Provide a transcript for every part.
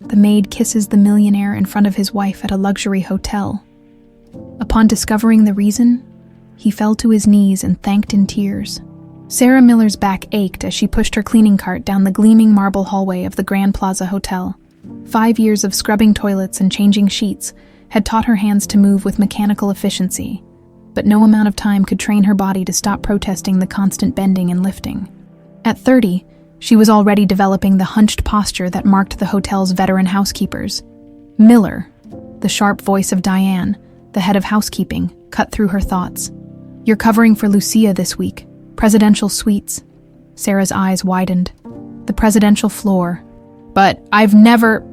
the maid kisses the millionaire in front of his wife at a luxury hotel. Upon discovering the reason, he fell to his knees and thanked in tears. Sarah Miller's back ached as she pushed her cleaning cart down the gleaming marble hallway of the Grand Plaza Hotel. 5 years of scrubbing toilets and changing sheets had taught her hands to move with mechanical efficiency, but no amount of time could train her body to stop protesting the constant bending and lifting. At 30, she was already developing the hunched posture that marked the hotel's veteran housekeepers. Miller, the sharp voice of Diane, the head of housekeeping, cut through her thoughts. "You're covering for Lucia this week. Presidential suites." Sarah's eyes widened. "The presidential floor. But I've never..."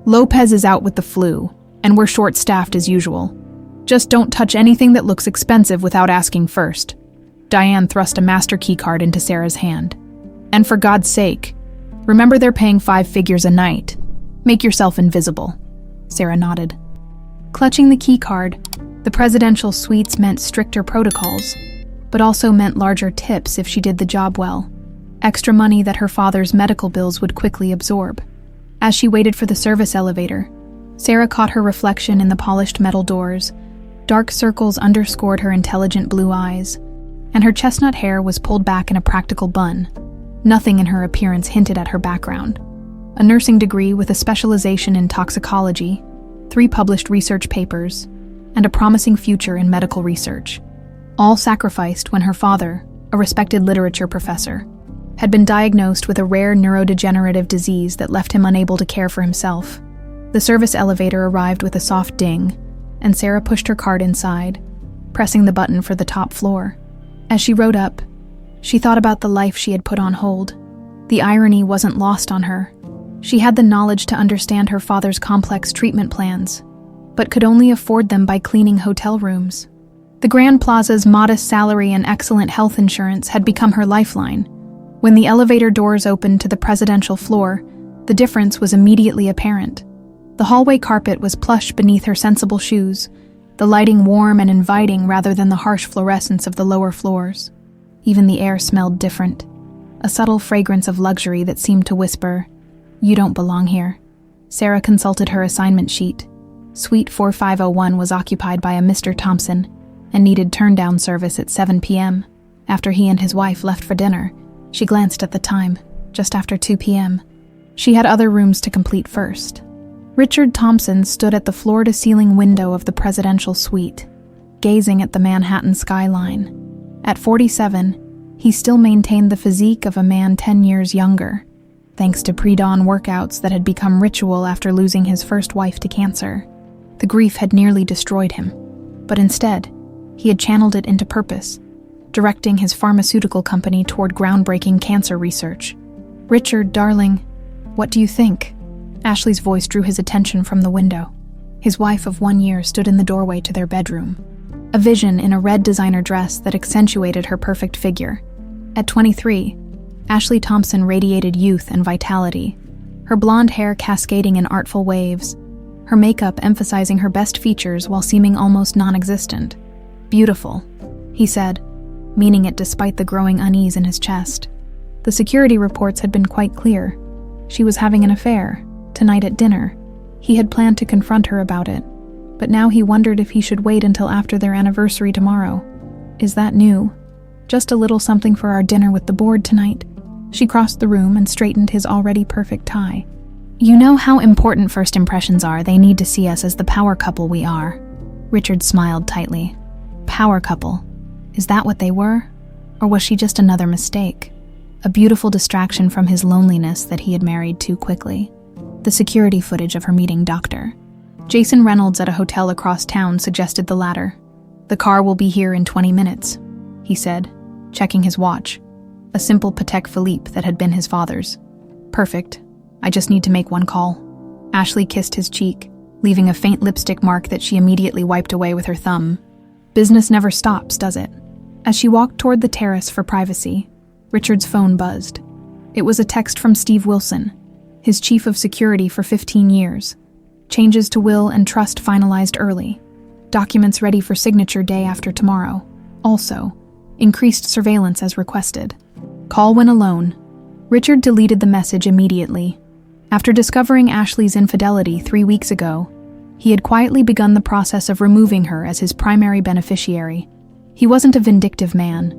"Lopez is out with the flu, and we're short-staffed as usual. Just don't touch anything that looks expensive without asking first." Diane thrust a master keycard into Sarah's hand. "And for God's sake, remember they're paying 5 figures a night. Make yourself invisible." Sarah nodded. Clutching the keycard, the presidential suites meant stricter protocols, but also meant larger tips if she did the job well. Extra money that her father's medical bills would quickly absorb. As she waited for the service elevator, Sarah caught her reflection in the polished metal doors. Dark circles underscored her intelligent blue eyes, and her chestnut hair was pulled back in a practical bun. Nothing in her appearance hinted at her background. A nursing degree with a specialization in toxicology, 3 published research papers, and a promising future in medical research. All sacrificed when her father, a respected literature professor, had been diagnosed with a rare neurodegenerative disease that left him unable to care for himself. The service elevator arrived with a soft ding, and Sarah pushed her cart inside, pressing the button for the top floor. As she rode up, she thought about the life she had put on hold. The irony wasn't lost on her. She had the knowledge to understand her father's complex treatment plans, but could only afford them by cleaning hotel rooms. The Grand Plaza's modest salary and excellent health insurance had become her lifeline. When the elevator doors opened to the presidential floor, the difference was immediately apparent. The hallway carpet was plush beneath her sensible shoes, the lighting warm and inviting rather than the harsh fluorescence of the lower floors. Even the air smelled different, a subtle fragrance of luxury that seemed to whisper, "You don't belong here." Sarah consulted her assignment sheet. Suite 4501 was occupied by a Mr. Thompson and needed turn-down service at 7 p.m. After he and his wife left for dinner, she glanced at the time, just after 2 p.m. She had other rooms to complete first. Richard Thompson stood at the floor-to-ceiling window of the presidential suite, gazing at the Manhattan skyline. At 47, he still maintained the physique of a man 10 years younger, thanks to pre-dawn workouts that had become ritual after losing his first wife to cancer. The grief had nearly destroyed him, but instead, he had channeled it into purpose, directing his pharmaceutical company toward groundbreaking cancer research. "Richard, darling, what do you think?" Ashley's voice drew his attention from the window. His wife of 1 year stood in the doorway to their bedroom, a vision in a red designer dress that accentuated her perfect figure. At 23, Ashley Thompson radiated youth and vitality, her blonde hair cascading in artful waves, her makeup emphasizing her best features while seeming almost non-existent. "Beautiful," he said, meaning it despite the growing unease in his chest. The security reports had been quite clear. She was having an affair, tonight at dinner. He had planned to confront her about it, but now he wondered if he should wait until after their anniversary tomorrow. "Is that new? Just a little something for our dinner with the board tonight." She crossed the room and straightened his already perfect tie. "You know how important first impressions are. They need to see us as the power couple we are." Richard smiled tightly. Power couple. Is that what they were? Or was she just another mistake? A beautiful distraction from his loneliness that he had married too quickly. The security footage of her meeting Dr. Jason Reynolds at a hotel across town suggested the latter. "The car will be here in 20 minutes, he said, checking his watch. A simple Patek Philippe that had been his father's. "Perfect. I just need to make one call." Ashley kissed his cheek, leaving a faint lipstick mark that she immediately wiped away with her thumb. Business never stops, does it? As she walked toward the terrace for privacy, Richard's phone buzzed. It was a text from Steve Wilson, his chief of security for 15 years. Changes to will and trust finalized early. Documents ready for signature day after tomorrow. Also, increased surveillance as requested. Call when alone. Richard deleted the message immediately. After discovering Ashley's infidelity 3 weeks ago, he had quietly begun the process of removing her as his primary beneficiary. He wasn't a vindictive man,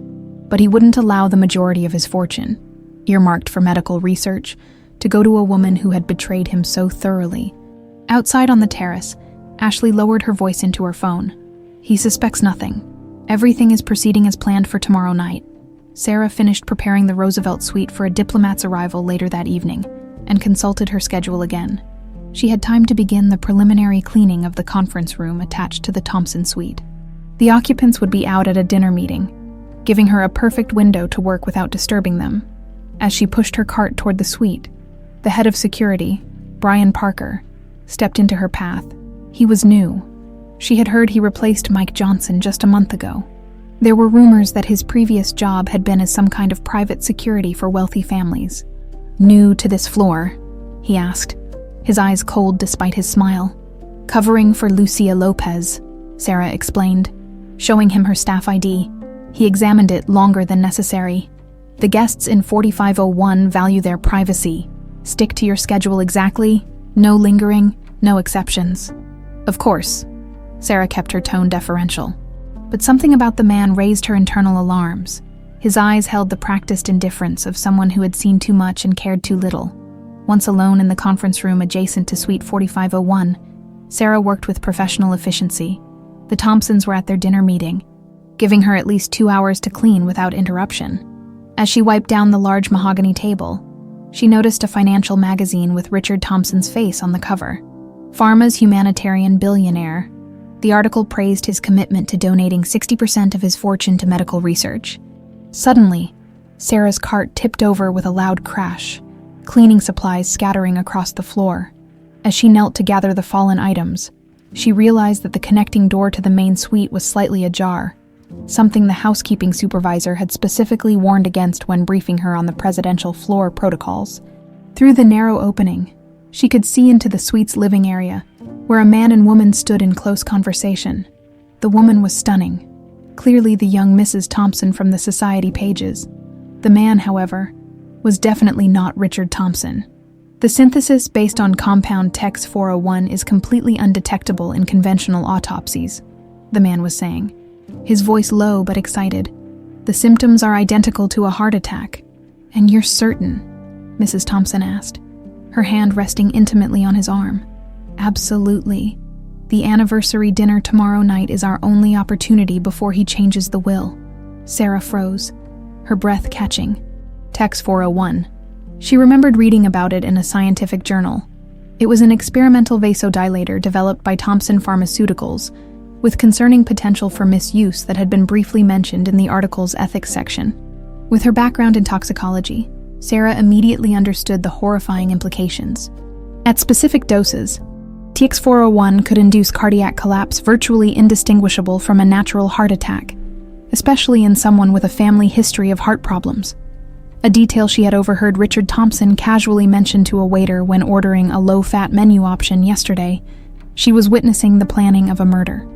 but he wouldn't allow the majority of his fortune, earmarked for medical research, to go to a woman who had betrayed him so thoroughly. Outside on the terrace, Ashley lowered her voice into her phone. He suspects nothing. Everything is proceeding as planned for tomorrow night. Sarah finished preparing the Roosevelt suite for a diplomat's arrival later that evening and consulted her schedule again. She had time to begin the preliminary cleaning of the conference room attached to the Thompson suite. The occupants would be out at a dinner meeting, giving her a perfect window to work without disturbing them. As she pushed her cart toward the suite, the head of security, Brian Parker, stepped into her path. He was new. She had heard he replaced Mike Johnson just a month ago. There were rumors that his previous job had been as some kind of private security for wealthy families. "New to this floor?" he asked, his eyes cold despite his smile. "Covering for Lucia Lopez," Sarah explained, showing him her staff ID. He examined it longer than necessary. "The guests in 4501 value their privacy. Stick to your schedule exactly. No lingering, no exceptions." "Of course." Sarah kept her tone deferential. But something about the man raised her internal alarms. His eyes held the practiced indifference of someone who had seen too much and cared too little. Once alone in the conference room adjacent to Suite 4501, Sarah worked with professional efficiency. The Thompsons were at their dinner meeting, giving her at least 2 hours to clean without interruption. As she wiped down the large mahogany table, she noticed a financial magazine with Richard Thompson's face on the cover. Pharma's humanitarian billionaire. The article praised his commitment to donating 60% of his fortune to medical research. Suddenly, Sarah's cart tipped over with a loud crash, cleaning supplies scattering across the floor. As she knelt to gather the fallen items, she realized that the connecting door to the main suite was slightly ajar, something the housekeeping supervisor had specifically warned against when briefing her on the presidential floor protocols. Through the narrow opening, she could see into the suite's living area, where a man and woman stood in close conversation. The woman was stunning, clearly the young Mrs. Thompson from the society pages. The man, however, was definitely not Richard Thompson. The synthesis based on compound Tex 401 is completely undetectable in conventional autopsies, the man was saying, his voice low but excited. "The symptoms are identical to a heart attack." "And you're certain?" Mrs. Thompson asked, her hand resting intimately on his arm. "Absolutely. The anniversary dinner tomorrow night is our only opportunity before he changes the will." Sarah froze, her breath catching. Tex 401. She remembered reading about it in a scientific journal. It was an experimental vasodilator developed by Thompson Pharmaceuticals, with concerning potential for misuse that had been briefly mentioned in the article's ethics section. With her background in toxicology, Sarah immediately understood the horrifying implications. At specific doses, TX401 could induce cardiac collapse virtually indistinguishable from a natural heart attack, especially in someone with a family history of heart problems. A detail she had overheard Richard Thompson casually mention to a waiter when ordering a low-fat menu option yesterday. She was witnessing the planning of a murder.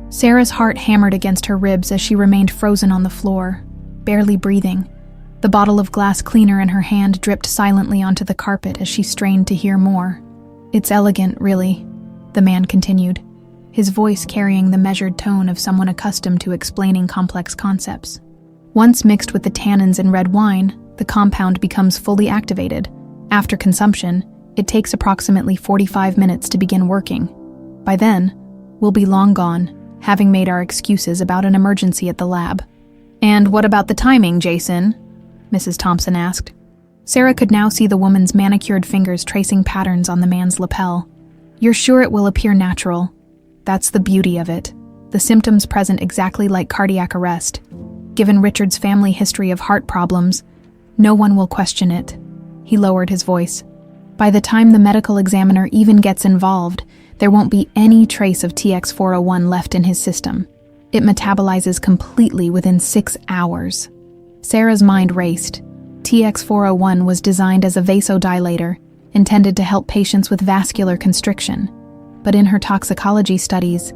Sarah's heart hammered against her ribs as she remained frozen on the floor, barely breathing. The bottle of glass cleaner in her hand dripped silently onto the carpet as she strained to hear more. "It's elegant, really," the man continued, his voice carrying the measured tone of someone accustomed to explaining complex concepts. "Once mixed with the tannins in red wine, the compound becomes fully activated. After consumption, it takes approximately 45 minutes to begin working. By then, we'll be long gone, having made our excuses about an emergency at the lab." "And what about the timing, Jason?" Mrs. Thompson asked. Sarah could now see the woman's manicured fingers tracing patterns on the man's lapel. "You're sure it will appear natural? That's the beauty of it. The symptoms present exactly like cardiac arrest. Given Richard's family history of heart problems, no one will question it." He lowered his voice. "By the time the medical examiner even gets involved, there won't be any trace of TX401 left in his system. It metabolizes completely within 6 hours." Sarah's mind raced. TX401 was designed as a vasodilator, intended to help patients with vascular constriction. But in her toxicology studies,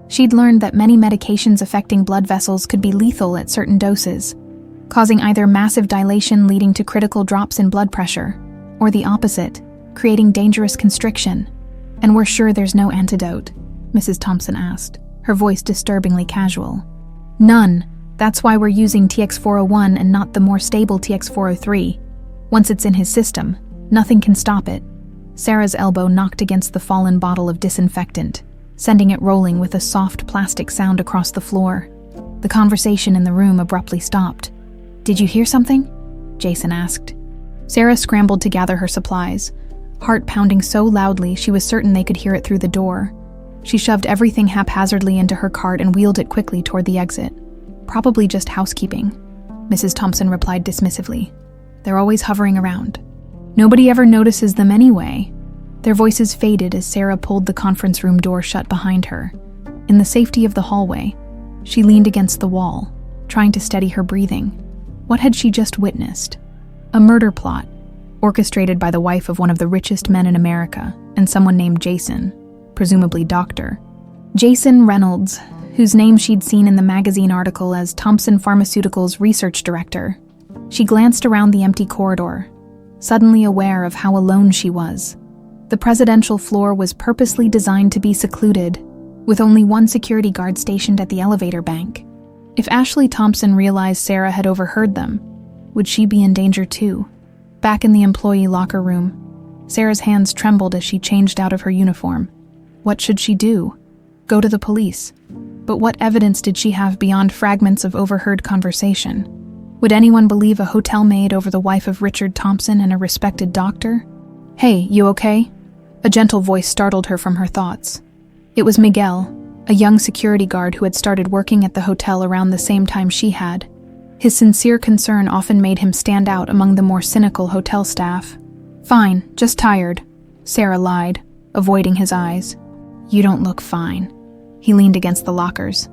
she'd learned that many medications affecting blood vessels could be lethal at certain doses, causing either massive dilation leading to critical drops in blood pressure, or the opposite, creating dangerous constriction. And we're sure there's no antidote, Mrs. Thompson asked, her voice disturbingly casual. None. That's why we're using TX401 and not the more stable TX403. Once it's in his system, nothing can stop it. Sarah's elbow knocked against the fallen bottle of disinfectant, sending it rolling with a soft plastic sound across the floor. The conversation in the room abruptly stopped. Did you hear something? Jason asked. Sarah scrambled to gather her supplies, heart pounding so loudly she was certain they could hear it through the door. She shoved everything haphazardly into her cart and wheeled it quickly toward the exit. Probably just housekeeping, Mrs. Thompson replied dismissively. They're always hovering around. Nobody ever notices them anyway. Their voices faded as Sarah pulled the conference room door shut behind her. In the safety of the hallway, she leaned against the wall, trying to steady her breathing. What had she just witnessed? A murder plot, orchestrated by the wife of one of the richest men in America and someone named Jason, presumably Dr. Jason Reynolds, whose name she'd seen in the magazine article as Thompson Pharmaceuticals' research director. She glanced around the empty corridor, suddenly aware of how alone she was. The presidential floor was purposely designed to be secluded, with only one security guard stationed at the elevator bank. If Ashley Thompson realized Sarah had overheard them, would she be in danger too? Back in the employee locker room, Sarah's hands trembled as she changed out of her uniform. What should she do? Go to the police. But what evidence did she have beyond fragments of overheard conversation? Would anyone believe a hotel maid over the wife of Richard Thompson and a respected doctor? Hey, you okay? A gentle voice startled her from her thoughts. It was Miguel, a young security guard who had started working at the hotel around the same time she had. His sincere concern often made him stand out among the more cynical hotel staff. Fine, just tired, Sarah lied, avoiding his eyes. You don't look fine. He leaned against the lockers.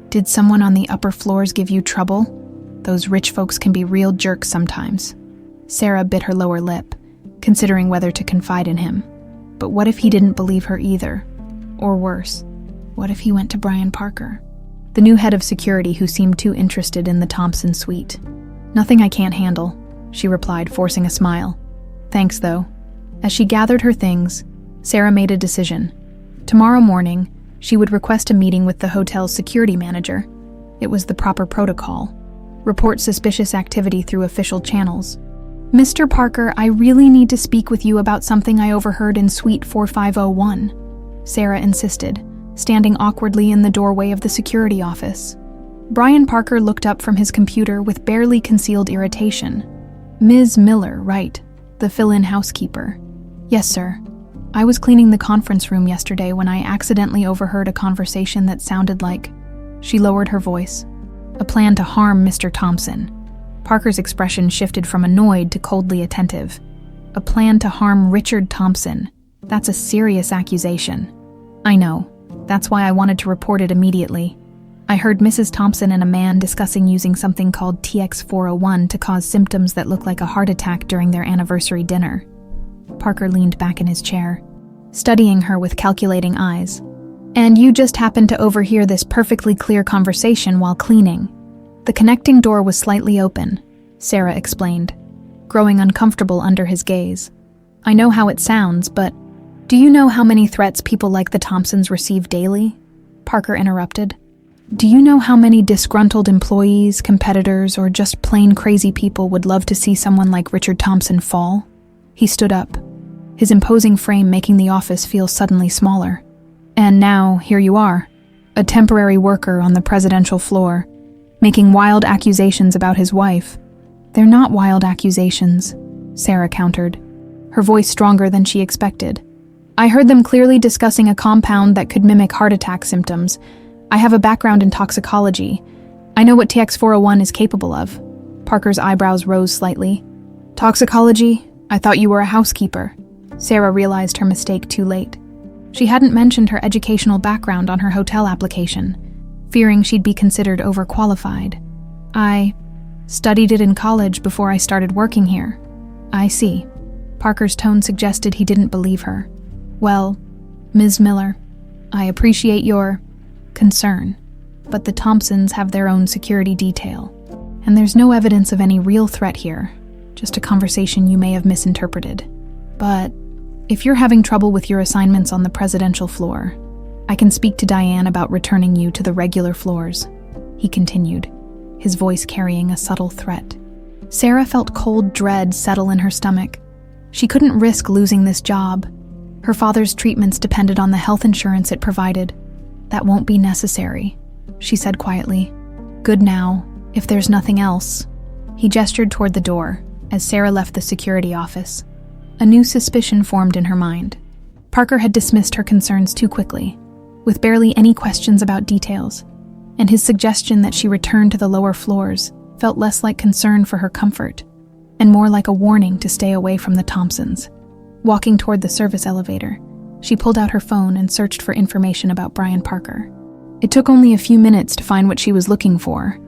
Did someone on the upper floors give you trouble? Those rich folks can be real jerks sometimes. Sarah bit her lower lip, considering whether to confide in him. But what if he didn't believe her either? Or worse, what if he went to Brian Parker, the new head of security who seemed too interested in the Thompson suite? Nothing I can't handle, she replied, forcing a smile. Thanks, though. As she gathered her things, Sarah made a decision. Tomorrow morning, she would request a meeting with the hotel's security manager. It was the proper protocol. Report suspicious activity through official channels. Mr. Parker, I really need to speak with you about something I overheard in Suite 4501, Sarah insisted, standing awkwardly in the doorway of the security office. Brian Parker looked up from his computer with barely concealed irritation. Ms. Miller, right, the fill-in housekeeper. Yes, sir. I was cleaning the conference room yesterday when I accidentally overheard a conversation that sounded like... She lowered her voice. A plan to harm Mr. Thompson. Parker's expression shifted from annoyed to coldly attentive. A plan to harm Richard Thompson. That's a serious accusation. I know. That's why I wanted to report it immediately. I heard Mrs. Thompson and a man discussing using something called TX401 to cause symptoms that look like a heart attack during their anniversary dinner. Parker leaned back in his chair, studying her with calculating eyes. And you just happened to overhear this perfectly clear conversation while cleaning. The connecting door was slightly open, Sarah explained, growing uncomfortable under his gaze. I know how it sounds, but do you know how many threats people like the Thompsons receive daily? Parker interrupted. Do you know how many disgruntled employees, competitors, or just plain crazy people would love to see someone like Richard Thompson fall? He stood up, his imposing frame making the office feel suddenly smaller. And now, here you are, a temporary worker on the presidential floor, making wild accusations about his wife. They're not wild accusations, Sarah countered, her voice stronger than she expected. I heard them clearly discussing a compound that could mimic heart attack symptoms. I have a background in toxicology. I know what TX401 is capable of. Parker's eyebrows rose slightly. Toxicology? I thought you were a housekeeper. Sarah realized her mistake too late. She hadn't mentioned her educational background on her hotel application, fearing she'd be considered overqualified. I studied it in college before I started working here. I see. Parker's tone suggested he didn't believe her. Well, Ms. Miller, I appreciate your concern, but the Thompsons have their own security detail, and there's no evidence of any real threat here, just a conversation you may have misinterpreted. But If you're having trouble with your assignments on the presidential floor, I can speak to Diane about returning you to the regular floors," he continued, his voice carrying a subtle threat. Sarah felt cold dread settle in her stomach. She couldn't risk losing this job. Her father's treatments depended on the health insurance it provided. "That won't be necessary," she said quietly. "Good now, if there's nothing else." He gestured toward the door as Sarah left the security office. A new suspicion formed in her mind. Parker had dismissed her concerns too quickly, with barely any questions about details, and his suggestion that she return to the lower floors felt less like concern for her comfort and more like a warning to stay away from the Thompsons. Walking toward the service elevator, she pulled out her phone and searched for information about Brian Parker. It took only a few minutes to find what she was looking for: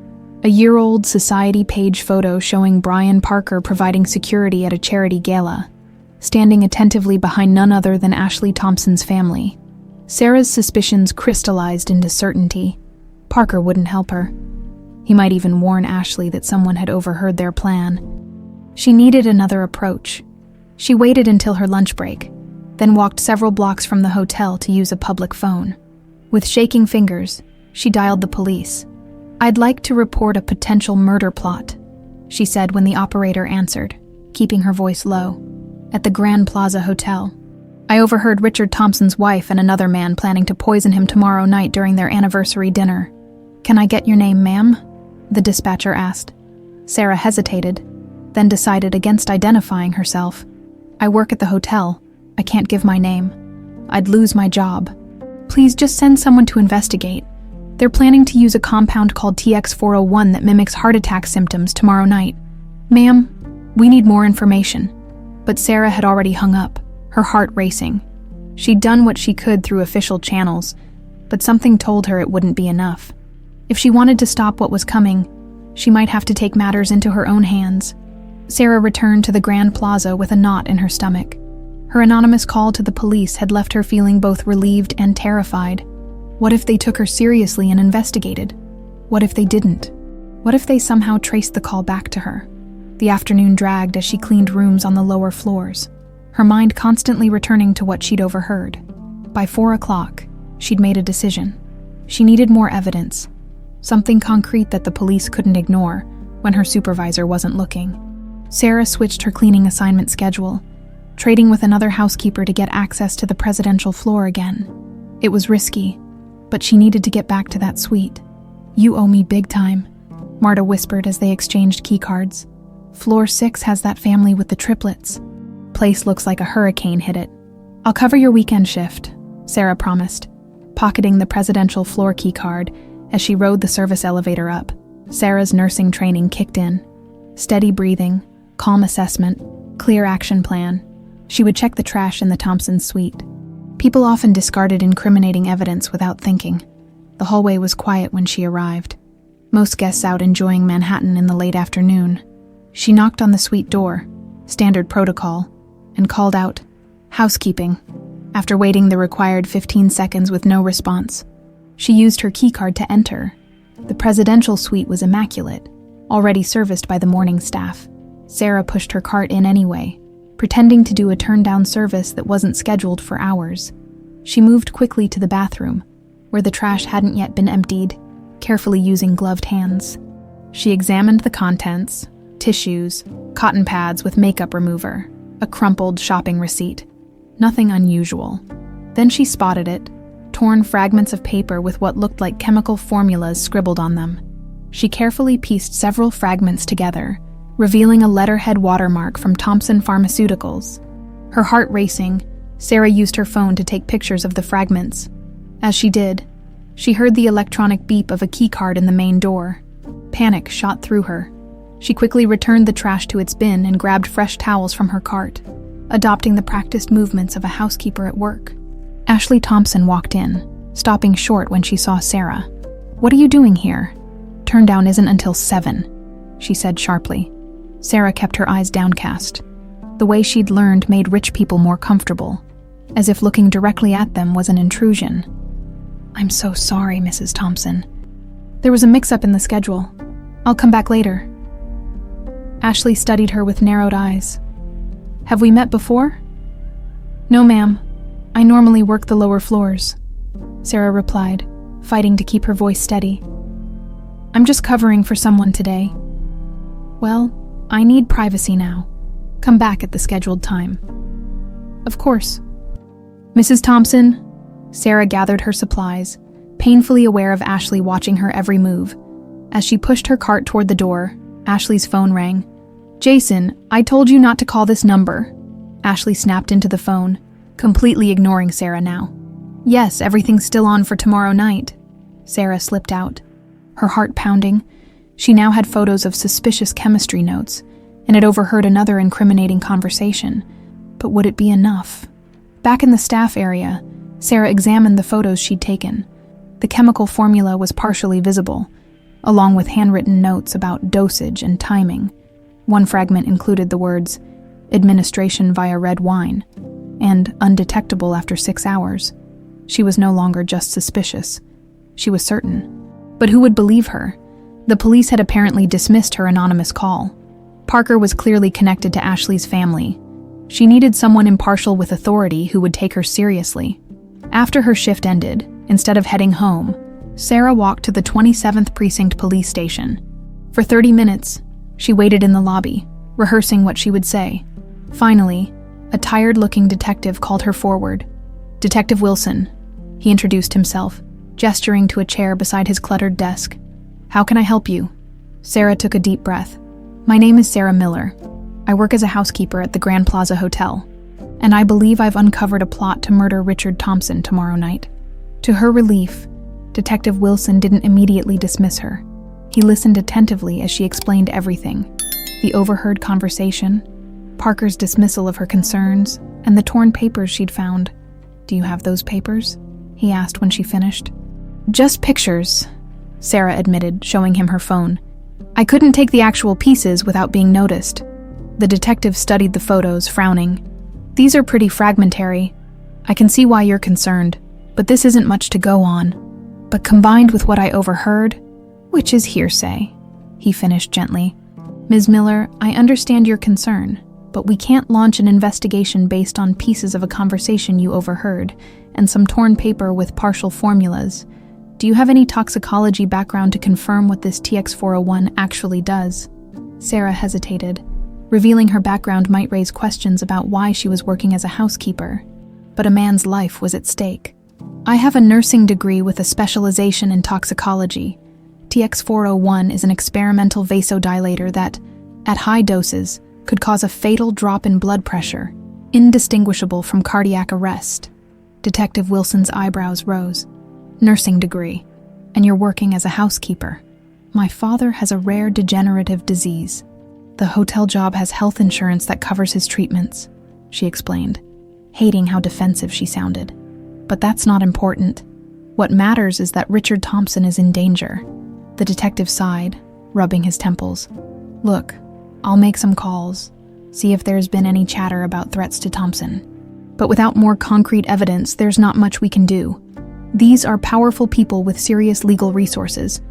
a year-old society page photo showing Brian Parker providing security at a charity gala, standing attentively behind none other than Ashley Thompson's family. Sarah's suspicions crystallized into certainty. Parker wouldn't help her. He might even warn Ashley that someone had overheard their plan. She needed another approach. She waited until her lunch break, then walked several blocks from the hotel to use a public phone. With shaking fingers, she dialed the police. "I'd like to report a potential murder plot," she said when the operator answered, keeping her voice low. "At the Grand Plaza Hotel. I overheard Richard Thompson's wife and another man planning to poison him tomorrow night during their anniversary dinner. Can I get your name, ma'am?" the dispatcher asked. Sarah hesitated, then decided against identifying herself. "I work at the hotel. I can't give my name. I'd lose my job. Please just send someone to investigate. They're planning to use a compound called TX401 that mimics heart attack symptoms tomorrow night. Ma'am, we need more information." But Sarah had already hung up, her heart racing. She'd done what she could through official channels, but something told her it wouldn't be enough. If she wanted to stop what was coming, she might have to take matters into her own hands. Sarah returned to the Grand Plaza with a knot in her stomach. Her anonymous call to the police had left her feeling both relieved and terrified. What if they took her seriously and investigated? What if they didn't? What if they somehow traced the call back to her? The afternoon dragged as she cleaned rooms on the lower floors, her mind constantly returning to what she'd overheard. By 4 o'clock, she'd made a decision. She needed more evidence, something concrete that the police couldn't ignore when her supervisor wasn't looking. Sarah switched her cleaning assignment schedule, trading with another housekeeper to get access to the presidential floor again. It was risky, but she needed to get back to that suite. "You owe me big time," Marta whispered as they exchanged keycards. "Floor 6 has that family with the triplets. Place looks like a hurricane hit it." "I'll cover your weekend shift," Sarah promised, pocketing the presidential floor keycard as she rode the service elevator up. Sarah's nursing training kicked in. Steady breathing, calm assessment, clear action plan. She would check the trash in the Thompson suite. People often discarded incriminating evidence without thinking. The hallway was quiet when she arrived. Most guests out enjoying Manhattan in the late afternoon. She knocked on the suite door, standard protocol, and called out, "Housekeeping," after waiting the required 15 seconds with no response. She used her keycard to enter. The presidential suite was immaculate, already serviced by the morning staff. Sarah pushed her cart in anyway, pretending to do a turn-down service that wasn't scheduled for hours. She moved quickly to the bathroom, where the trash hadn't yet been emptied, carefully using gloved hands. She examined the contents: tissues, cotton pads with makeup remover, a crumpled shopping receipt. Nothing unusual. Then she spotted it, torn fragments of paper with what looked like chemical formulas scribbled on them. She carefully pieced several fragments together, revealing a letterhead watermark from Thompson Pharmaceuticals. Her heart racing, Sarah used her phone to take pictures of the fragments. As she did, she heard the electronic beep of a keycard in the main door. Panic shot through her. She quickly returned the trash to its bin and grabbed fresh towels from her cart, adopting the practiced movements of a housekeeper at work. Ashley Thompson walked in, stopping short when she saw Sarah. "What are you doing here? Turndown isn't until 7, she said sharply. Sarah kept her eyes downcast. The way she'd learned made rich people more comfortable, as if looking directly at them was an intrusion. "I'm so sorry, Mrs. Thompson. There was a mix-up in the schedule. I'll come back later." Ashley studied her with narrowed eyes. "Have we met before?" No, ma'am. I normally work the lower floors, Sarah replied, fighting to keep her voice steady. I'm just covering for someone today. Well, I need privacy now. Come back at the scheduled time. Of course. Mrs. Thompson, Sarah gathered her supplies, painfully aware of Ashley watching her every move. As she pushed her cart toward the door, Ashley's phone rang. Jason, I told you not to call this number. Ashley snapped into the phone, completely ignoring Sarah now. Yes, everything's still on for tomorrow night. Sarah slipped out, her heart pounding. She now had photos of suspicious chemistry notes and had overheard another incriminating conversation. But would it be enough? Back in the staff area, Sarah examined the photos she'd taken. The chemical formula was partially visible, along with handwritten notes about dosage and timing. One fragment included the words, administration via red wine, and undetectable after 6 hours. She was no longer just suspicious. She was certain. But who would believe her? The police had apparently dismissed her anonymous call. Parker was clearly connected to Ashley's family. She needed someone impartial with authority who would take her seriously. After her shift ended, instead of heading home, Sarah walked to the 27th Precinct Police Station. For 30 minutes, she waited in the lobby, rehearsing what she would say. Finally, a tired-looking detective called her forward. Detective Wilson, he introduced himself, gesturing to a chair beside his cluttered desk. How can I help you? Sarah took a deep breath. My name is Sarah Miller. I work as a housekeeper at the Grand Plaza Hotel, and I believe I've uncovered a plot to murder Richard Thompson tomorrow night. To her relief, Detective Wilson didn't immediately dismiss her. He listened attentively as she explained everything. The overheard conversation, Parker's dismissal of her concerns, and the torn papers she'd found. Do you have those papers? He asked when she finished. Just pictures, Sarah admitted, showing him her phone. I couldn't take the actual pieces without being noticed. The detective studied the photos, frowning. These are pretty fragmentary. I can see why you're concerned, but this isn't much to go on. But combined with what I overheard, which is hearsay, he finished gently. Ms. Miller, I understand your concern, but we can't launch an investigation based on pieces of a conversation you overheard and some torn paper with partial formulas. Do you have any toxicology background to confirm what this TX401 actually does? Sarah hesitated. Revealing her background might raise questions about why she was working as a housekeeper, but a man's life was at stake. I have a nursing degree with a specialization in toxicology. TX401 is an experimental vasodilator that, at high doses, could cause a fatal drop in blood pressure, indistinguishable from cardiac arrest. Detective Wilson's eyebrows rose. Nursing degree, and you're working as a housekeeper. My father has a rare degenerative disease. The hotel job has health insurance that covers his treatments, she explained, hating how defensive she sounded. But that's not important. What matters is that Richard Thompson is in danger. The detective sighed, rubbing his temples. Look, I'll make some calls, see if there's been any chatter about threats to Thompson. But without more concrete evidence, there's not much we can do. These are powerful people with serious legal resources.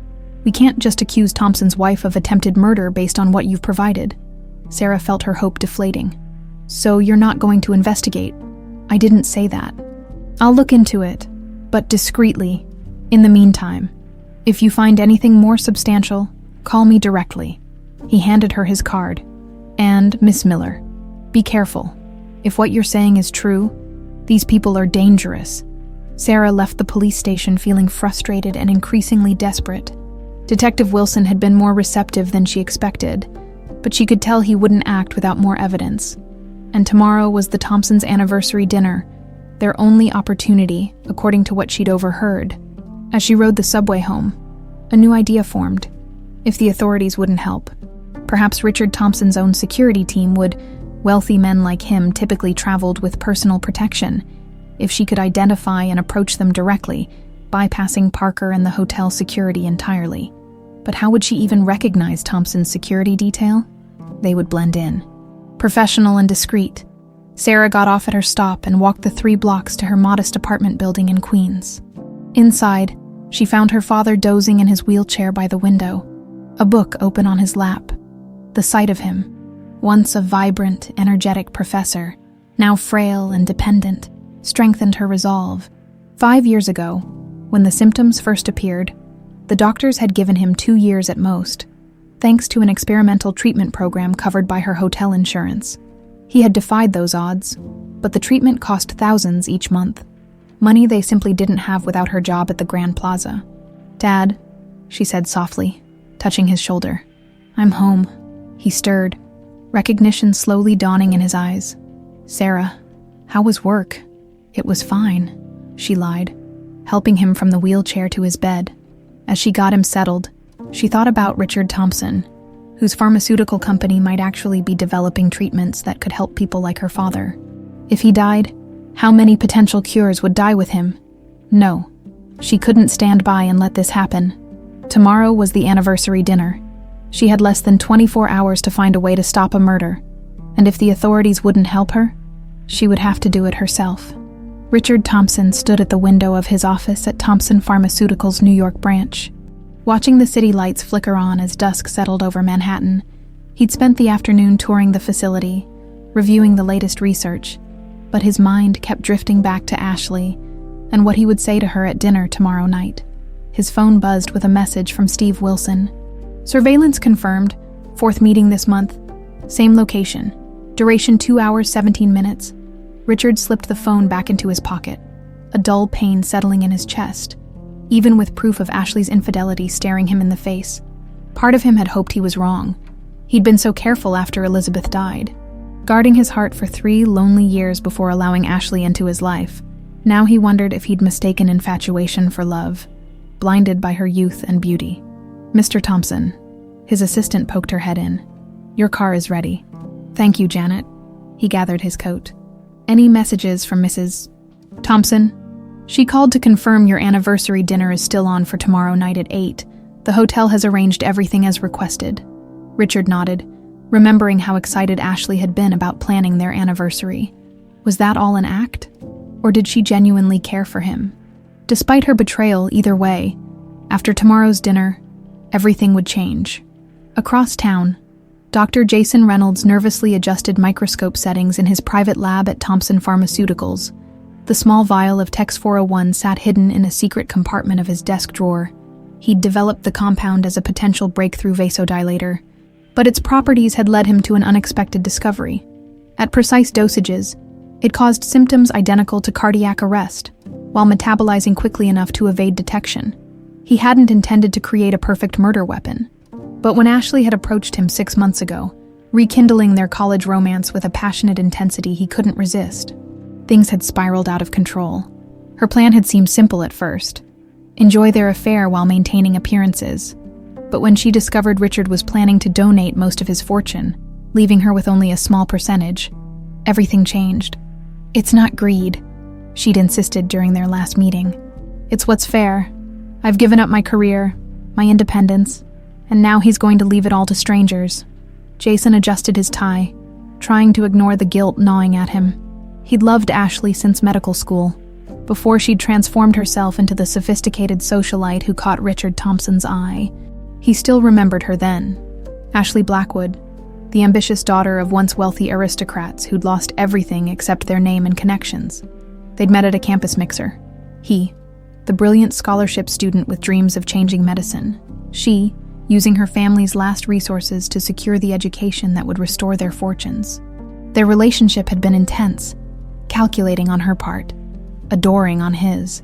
We can't just accuse Thompson's wife of attempted murder based on what you've provided. Sarah felt her hope deflating. So you're not going to investigate? I didn't say that. I'll look into it, but discreetly. In the meantime, if you find anything more substantial, call me directly. He handed her his card. And, Miss Miller, be careful. If what you're saying is true, these people are dangerous. Sarah left the police station feeling frustrated and increasingly desperate. Detective Wilson had been more receptive than she expected, but she could tell he wouldn't act without more evidence. And tomorrow was the Thompsons' anniversary dinner, their only opportunity, according to what she'd overheard. As she rode the subway home, a new idea formed. If the authorities wouldn't help, perhaps Richard Thompson's own security team would. Wealthy men like him typically traveled with personal protection. If she could identify and approach them directly, bypassing Parker and the hotel security entirely. But how would she even recognize Thompson's security detail? They would blend in. Professional and discreet, Sarah got off at her stop and walked the 3 blocks to her modest apartment building in Queens. Inside, she found her father dozing in his wheelchair by the window, a book open on his lap. The sight of him, once a vibrant, energetic professor, now frail and dependent, strengthened her resolve. 5 years ago, when the symptoms first appeared, the doctors had given him 2 years at most, thanks to an experimental treatment program covered by her hotel insurance. He had defied those odds, but the treatment cost thousands each month, money they simply didn't have without her job at the Grand Plaza. "Dad," she said softly, touching his shoulder. "I'm home." He stirred, recognition slowly dawning in his eyes. "Sarah, how was work?" "It was fine," she lied, helping him from the wheelchair to his bed. As she got him settled, she thought about Richard Thompson, whose pharmaceutical company might actually be developing treatments that could help people like her father. If he died, how many potential cures would die with him? No, she couldn't stand by and let this happen. Tomorrow was the anniversary dinner. She had less than 24 hours to find a way to stop a murder, and if the authorities wouldn't help her, she would have to do it herself. Richard Thompson stood at the window of his office at Thompson Pharmaceuticals' New York branch. Watching the city lights flicker on as dusk settled over Manhattan, he'd spent the afternoon touring the facility, reviewing the latest research, but his mind kept drifting back to Ashley and what he would say to her at dinner tomorrow night. His phone buzzed with a message from Steve Wilson. "Surveillance confirmed. 4th meeting this month. Same location. Duration 2 hours, 17 minutes. Richard slipped the phone back into his pocket, a dull pain settling in his chest, even with proof of Ashley's infidelity staring him in the face. Part of him had hoped he was wrong. He'd been so careful after Elizabeth died, guarding his heart for 3 lonely years before allowing Ashley into his life. Now he wondered if he'd mistaken infatuation for love, blinded by her youth and beauty. "Mr. Thompson." His assistant poked her head in. "Your car is ready." "Thank you, Janet." He gathered his coat. "Any messages from Mrs. Thompson?" "She called to confirm your anniversary dinner is still on for tomorrow night at 8. The hotel has arranged everything as requested." Richard nodded, remembering how excited Ashley had been about planning their anniversary. Was that all an act? Or did she genuinely care for him? Despite her betrayal either way, after tomorrow's dinner, everything would change. Across town, Dr. Jason Reynolds nervously adjusted microscope settings in his private lab at Thompson Pharmaceuticals. The small vial of Tex 401 sat hidden in a secret compartment of his desk drawer. He'd developed the compound as a potential breakthrough vasodilator, but its properties had led him to an unexpected discovery. At precise dosages, it caused symptoms identical to cardiac arrest, while metabolizing quickly enough to evade detection. He hadn't intended to create a perfect murder weapon. But when Ashley had approached him 6 months ago, rekindling their college romance with a passionate intensity he couldn't resist, things had spiraled out of control. Her plan had seemed simple at first: enjoy their affair while maintaining appearances. But when she discovered Richard was planning to donate most of his fortune, leaving her with only a small percentage, everything changed. "It's not greed," she'd insisted during their last meeting. "It's what's fair. I've given up my career, my independence, and now he's going to leave it all to strangers." Jason adjusted his tie, trying to ignore the guilt gnawing at him. He'd loved Ashley since medical school, before she'd transformed herself into the sophisticated socialite who caught Richard Thompson's eye. He still remembered her then. Ashley Blackwood, the ambitious daughter of once wealthy aristocrats who'd lost everything except their name and connections. They'd met at a campus mixer. He, the brilliant scholarship student with dreams of changing medicine. She, using her family's last resources to secure the education that would restore their fortunes. Their relationship had been intense, calculating on her part, adoring on his.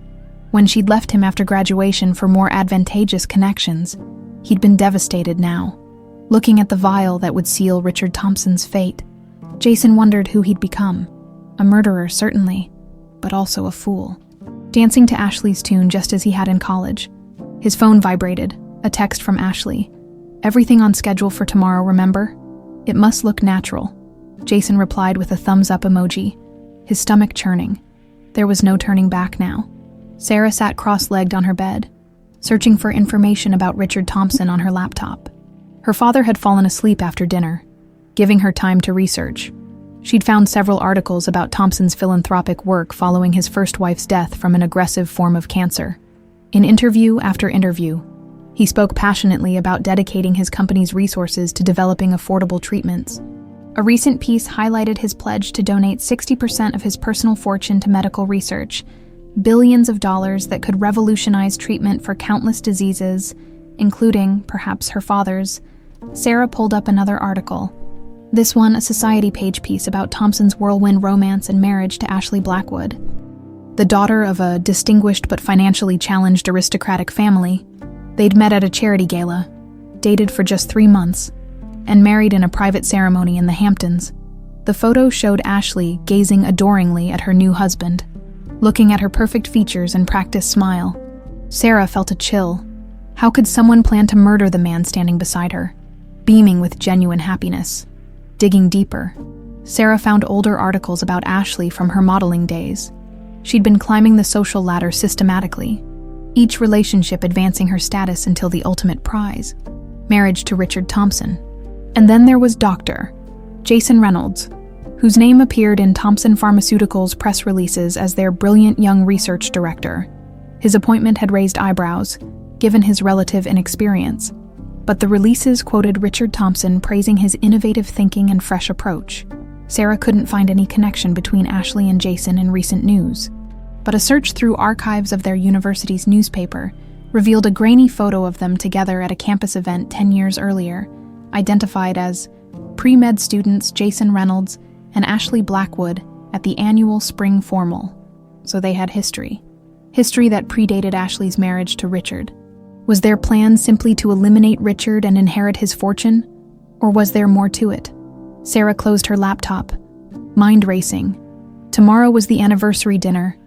When she'd left him after graduation for more advantageous connections, he'd been devastated now. Looking at the vial that would seal Richard Thompson's fate, Jason wondered who he'd become. A murderer, certainly, but also a fool. Dancing to Ashley's tune just as he had in college. His phone vibrated, a text from Ashley. "Everything on schedule for tomorrow, remember? It must look natural." Jason replied with a thumbs-up emoji, his stomach churning. There was no turning back now. Sarah sat cross-legged on her bed, searching for information about Richard Thompson on her laptop. Her father had fallen asleep after dinner, giving her time to research. She'd found several articles about Thompson's philanthropic work following his first wife's death from an aggressive form of cancer. In interview after interview, he spoke passionately about dedicating his company's resources to developing affordable treatments. A recent piece highlighted his pledge to donate 60% of his personal fortune to medical research, billions of dollars that could revolutionize treatment for countless diseases, including, perhaps, her father's. Sarah pulled up another article. This one, a Society page piece about Thompson's whirlwind romance and marriage to Ashley Blackwood. The daughter of a distinguished but financially challenged aristocratic family, they'd met at a charity gala, dated for just 3 months, and married in a private ceremony in the Hamptons. The photo showed Ashley gazing adoringly at her new husband, looking at her perfect features and practiced smile. Sarah felt a chill. How could someone plan to murder the man standing beside her, beaming with genuine happiness? Digging deeper, Sarah found older articles about Ashley from her modeling days. She'd been climbing the social ladder systematically, each relationship advancing her status until the ultimate prize, marriage to Richard Thompson. And then there was Dr. Jason Reynolds, whose name appeared in Thompson Pharmaceuticals' press releases as their brilliant young research director. His appointment had raised eyebrows, given his relative inexperience, but the releases quoted Richard Thompson praising his innovative thinking and fresh approach. Sarah couldn't find any connection between Ashley and Jason in recent news, but a search through archives of their university's newspaper revealed a grainy photo of them together at a campus event 10 years earlier, identified as pre-med students Jason Reynolds and Ashley Blackwood at the annual spring formal. So they had history. History that predated Ashley's marriage to Richard. Was their plan simply to eliminate Richard and inherit his fortune? Or was there more to it? Sarah closed her laptop, mind racing. Tomorrow was the anniversary dinner.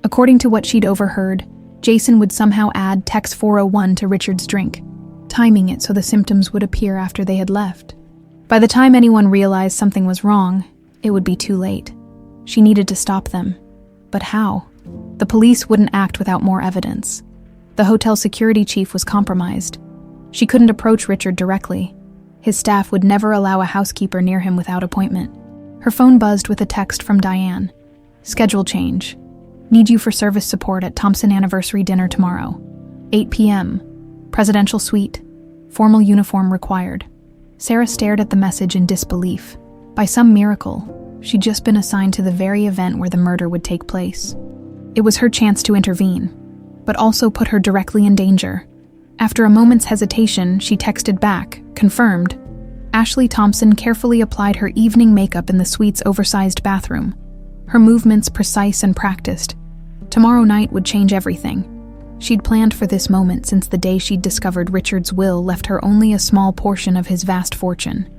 According to what she'd overheard, Jason would somehow add Tex 401 to Richard's drink, timing it so the symptoms would appear after they had left. By the time anyone realized something was wrong, it would be too late. She needed to stop them. But how? The police wouldn't act without more evidence. The hotel security chief was compromised. She couldn't approach Richard directly. His staff would never allow a housekeeper near him without appointment. Her phone buzzed with a text from Diane. Schedule change. Need you for service support at Thompson anniversary dinner tomorrow. 8 p.m. Presidential suite. Formal uniform required. Sarah stared at the message in disbelief. By some miracle, she'd just been assigned to the very event where the murder would take place. It was her chance to intervene, but also put her directly in danger. After a moment's hesitation, she texted back, confirmed. Ashley Thompson carefully applied her evening makeup in the suite's oversized bathroom, her movements precise and practiced. Tomorrow night would change everything. She'd planned for this moment since the day she'd discovered Richard's will left her only a small portion of his vast fortune.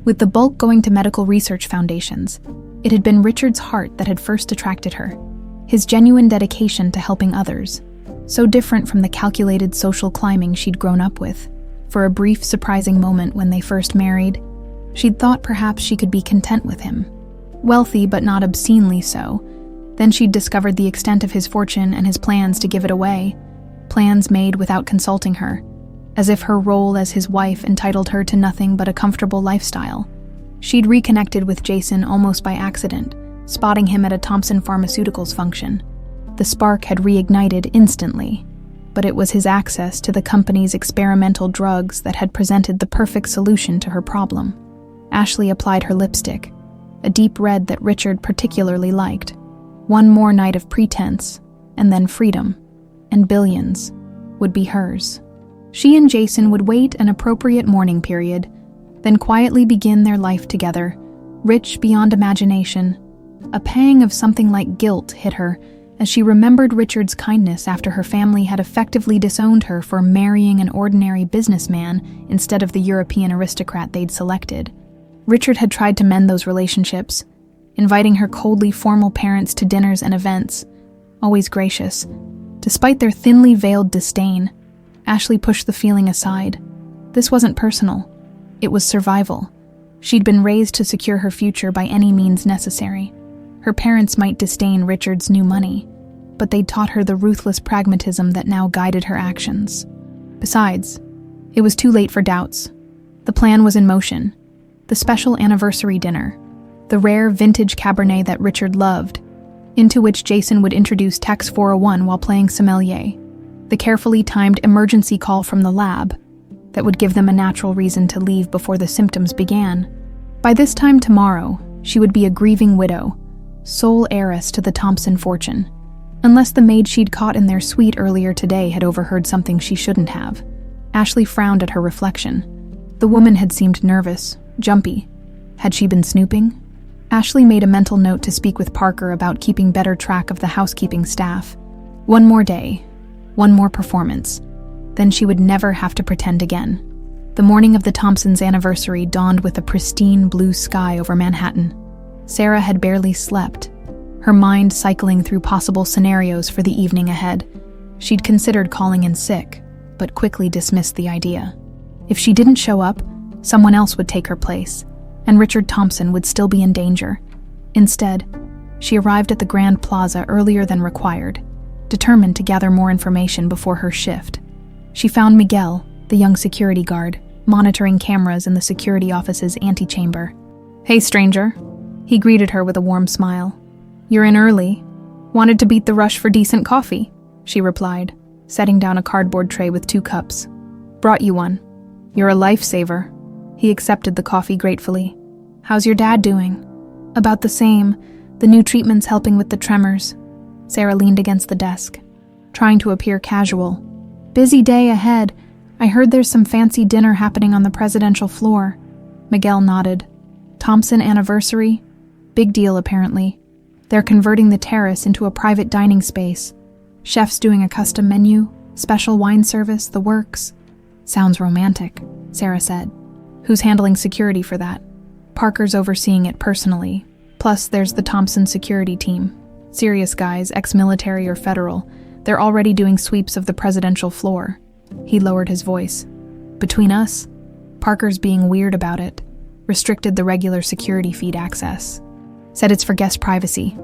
With the bulk going to medical research foundations, it had been Richard's heart that had first attracted her, his genuine dedication to helping others. So different from the calculated social climbing she'd grown up with. For a brief, surprising moment when they first married, she'd thought perhaps she could be content with him. Wealthy, but not obscenely so. Then she'd discovered the extent of his fortune and his plans to give it away. Plans made without consulting her, as if her role as his wife entitled her to nothing but a comfortable lifestyle. She'd reconnected with Jason almost by accident, spotting him at a Thompson Pharmaceuticals function. The spark had reignited instantly, but it was his access to the company's experimental drugs that had presented the perfect solution to her problem. Ashley applied her lipstick, a deep red that Richard particularly liked. One more night of pretense, and then freedom, and billions, would be hers. She and Jason would wait an appropriate mourning period, then quietly begin their life together, rich beyond imagination. A pang of something like guilt hit her as she remembered Richard's kindness after her family had effectively disowned her for marrying an ordinary businessman instead of the European aristocrat they'd selected. Richard had tried to mend those relationships, inviting her coldly formal parents to dinners and events, always gracious. Despite their thinly veiled disdain, Ashley pushed the feeling aside. This wasn't personal. It was survival. She'd been raised to secure her future by any means necessary. Her parents might disdain Richard's new money, but they'd taught her the ruthless pragmatism that now guided her actions. Besides, it was too late for doubts. The plan was in motion. The special anniversary dinner, the rare vintage Cabernet that Richard loved, into which Jason would introduce Tex 401 while playing sommelier, the carefully timed emergency call from the lab that would give them a natural reason to leave before the symptoms began. By this time tomorrow, she would be a grieving widow, sole heiress to the Thompson fortune, unless the maid she'd caught in their suite earlier today had overheard something she shouldn't have. Ashley frowned at her reflection. The woman had seemed nervous, jumpy. Had she been snooping? Ashley made a mental note to speak with Parker about keeping better track of the housekeeping staff. One more day, one more performance. Then she would never have to pretend again. The morning of the Thompsons' anniversary dawned with a pristine blue sky over Manhattan. Sarah had barely slept, her mind cycling through possible scenarios for the evening ahead. She'd considered calling in sick, but quickly dismissed the idea. If she didn't show up, someone else would take her place, and Richard Thompson would still be in danger. Instead, she arrived at the Grand Plaza earlier than required, determined to gather more information before her shift. She found Miguel, the young security guard, monitoring cameras in the security office's antechamber. "Hey, stranger," he greeted her with a warm smile. "You're in early. Wanted to beat the rush for decent coffee," she replied, setting down a cardboard tray with 2 cups. "Brought you one. You're a lifesaver." He accepted the coffee gratefully. "How's your dad doing?" "About the same. The new treatment's helping with the tremors." Sarah leaned against the desk, trying to appear casual. "Busy day ahead. I heard there's some fancy dinner happening on the presidential floor." Miguel nodded. "Thompson anniversary? Big deal, apparently. They're converting the terrace into a private dining space. Chefs doing a custom menu, special wine service, the works." "Sounds romantic," Sarah said. "Who's handling security for that?" "Parker's overseeing it personally. Plus, there's the Thompson security team. Serious guys, ex-military or federal. They're already doing sweeps of the presidential floor." He lowered his voice. "Between us, Parker's being weird about it. Restricted the regular security feed access. Said it's for guest privacy."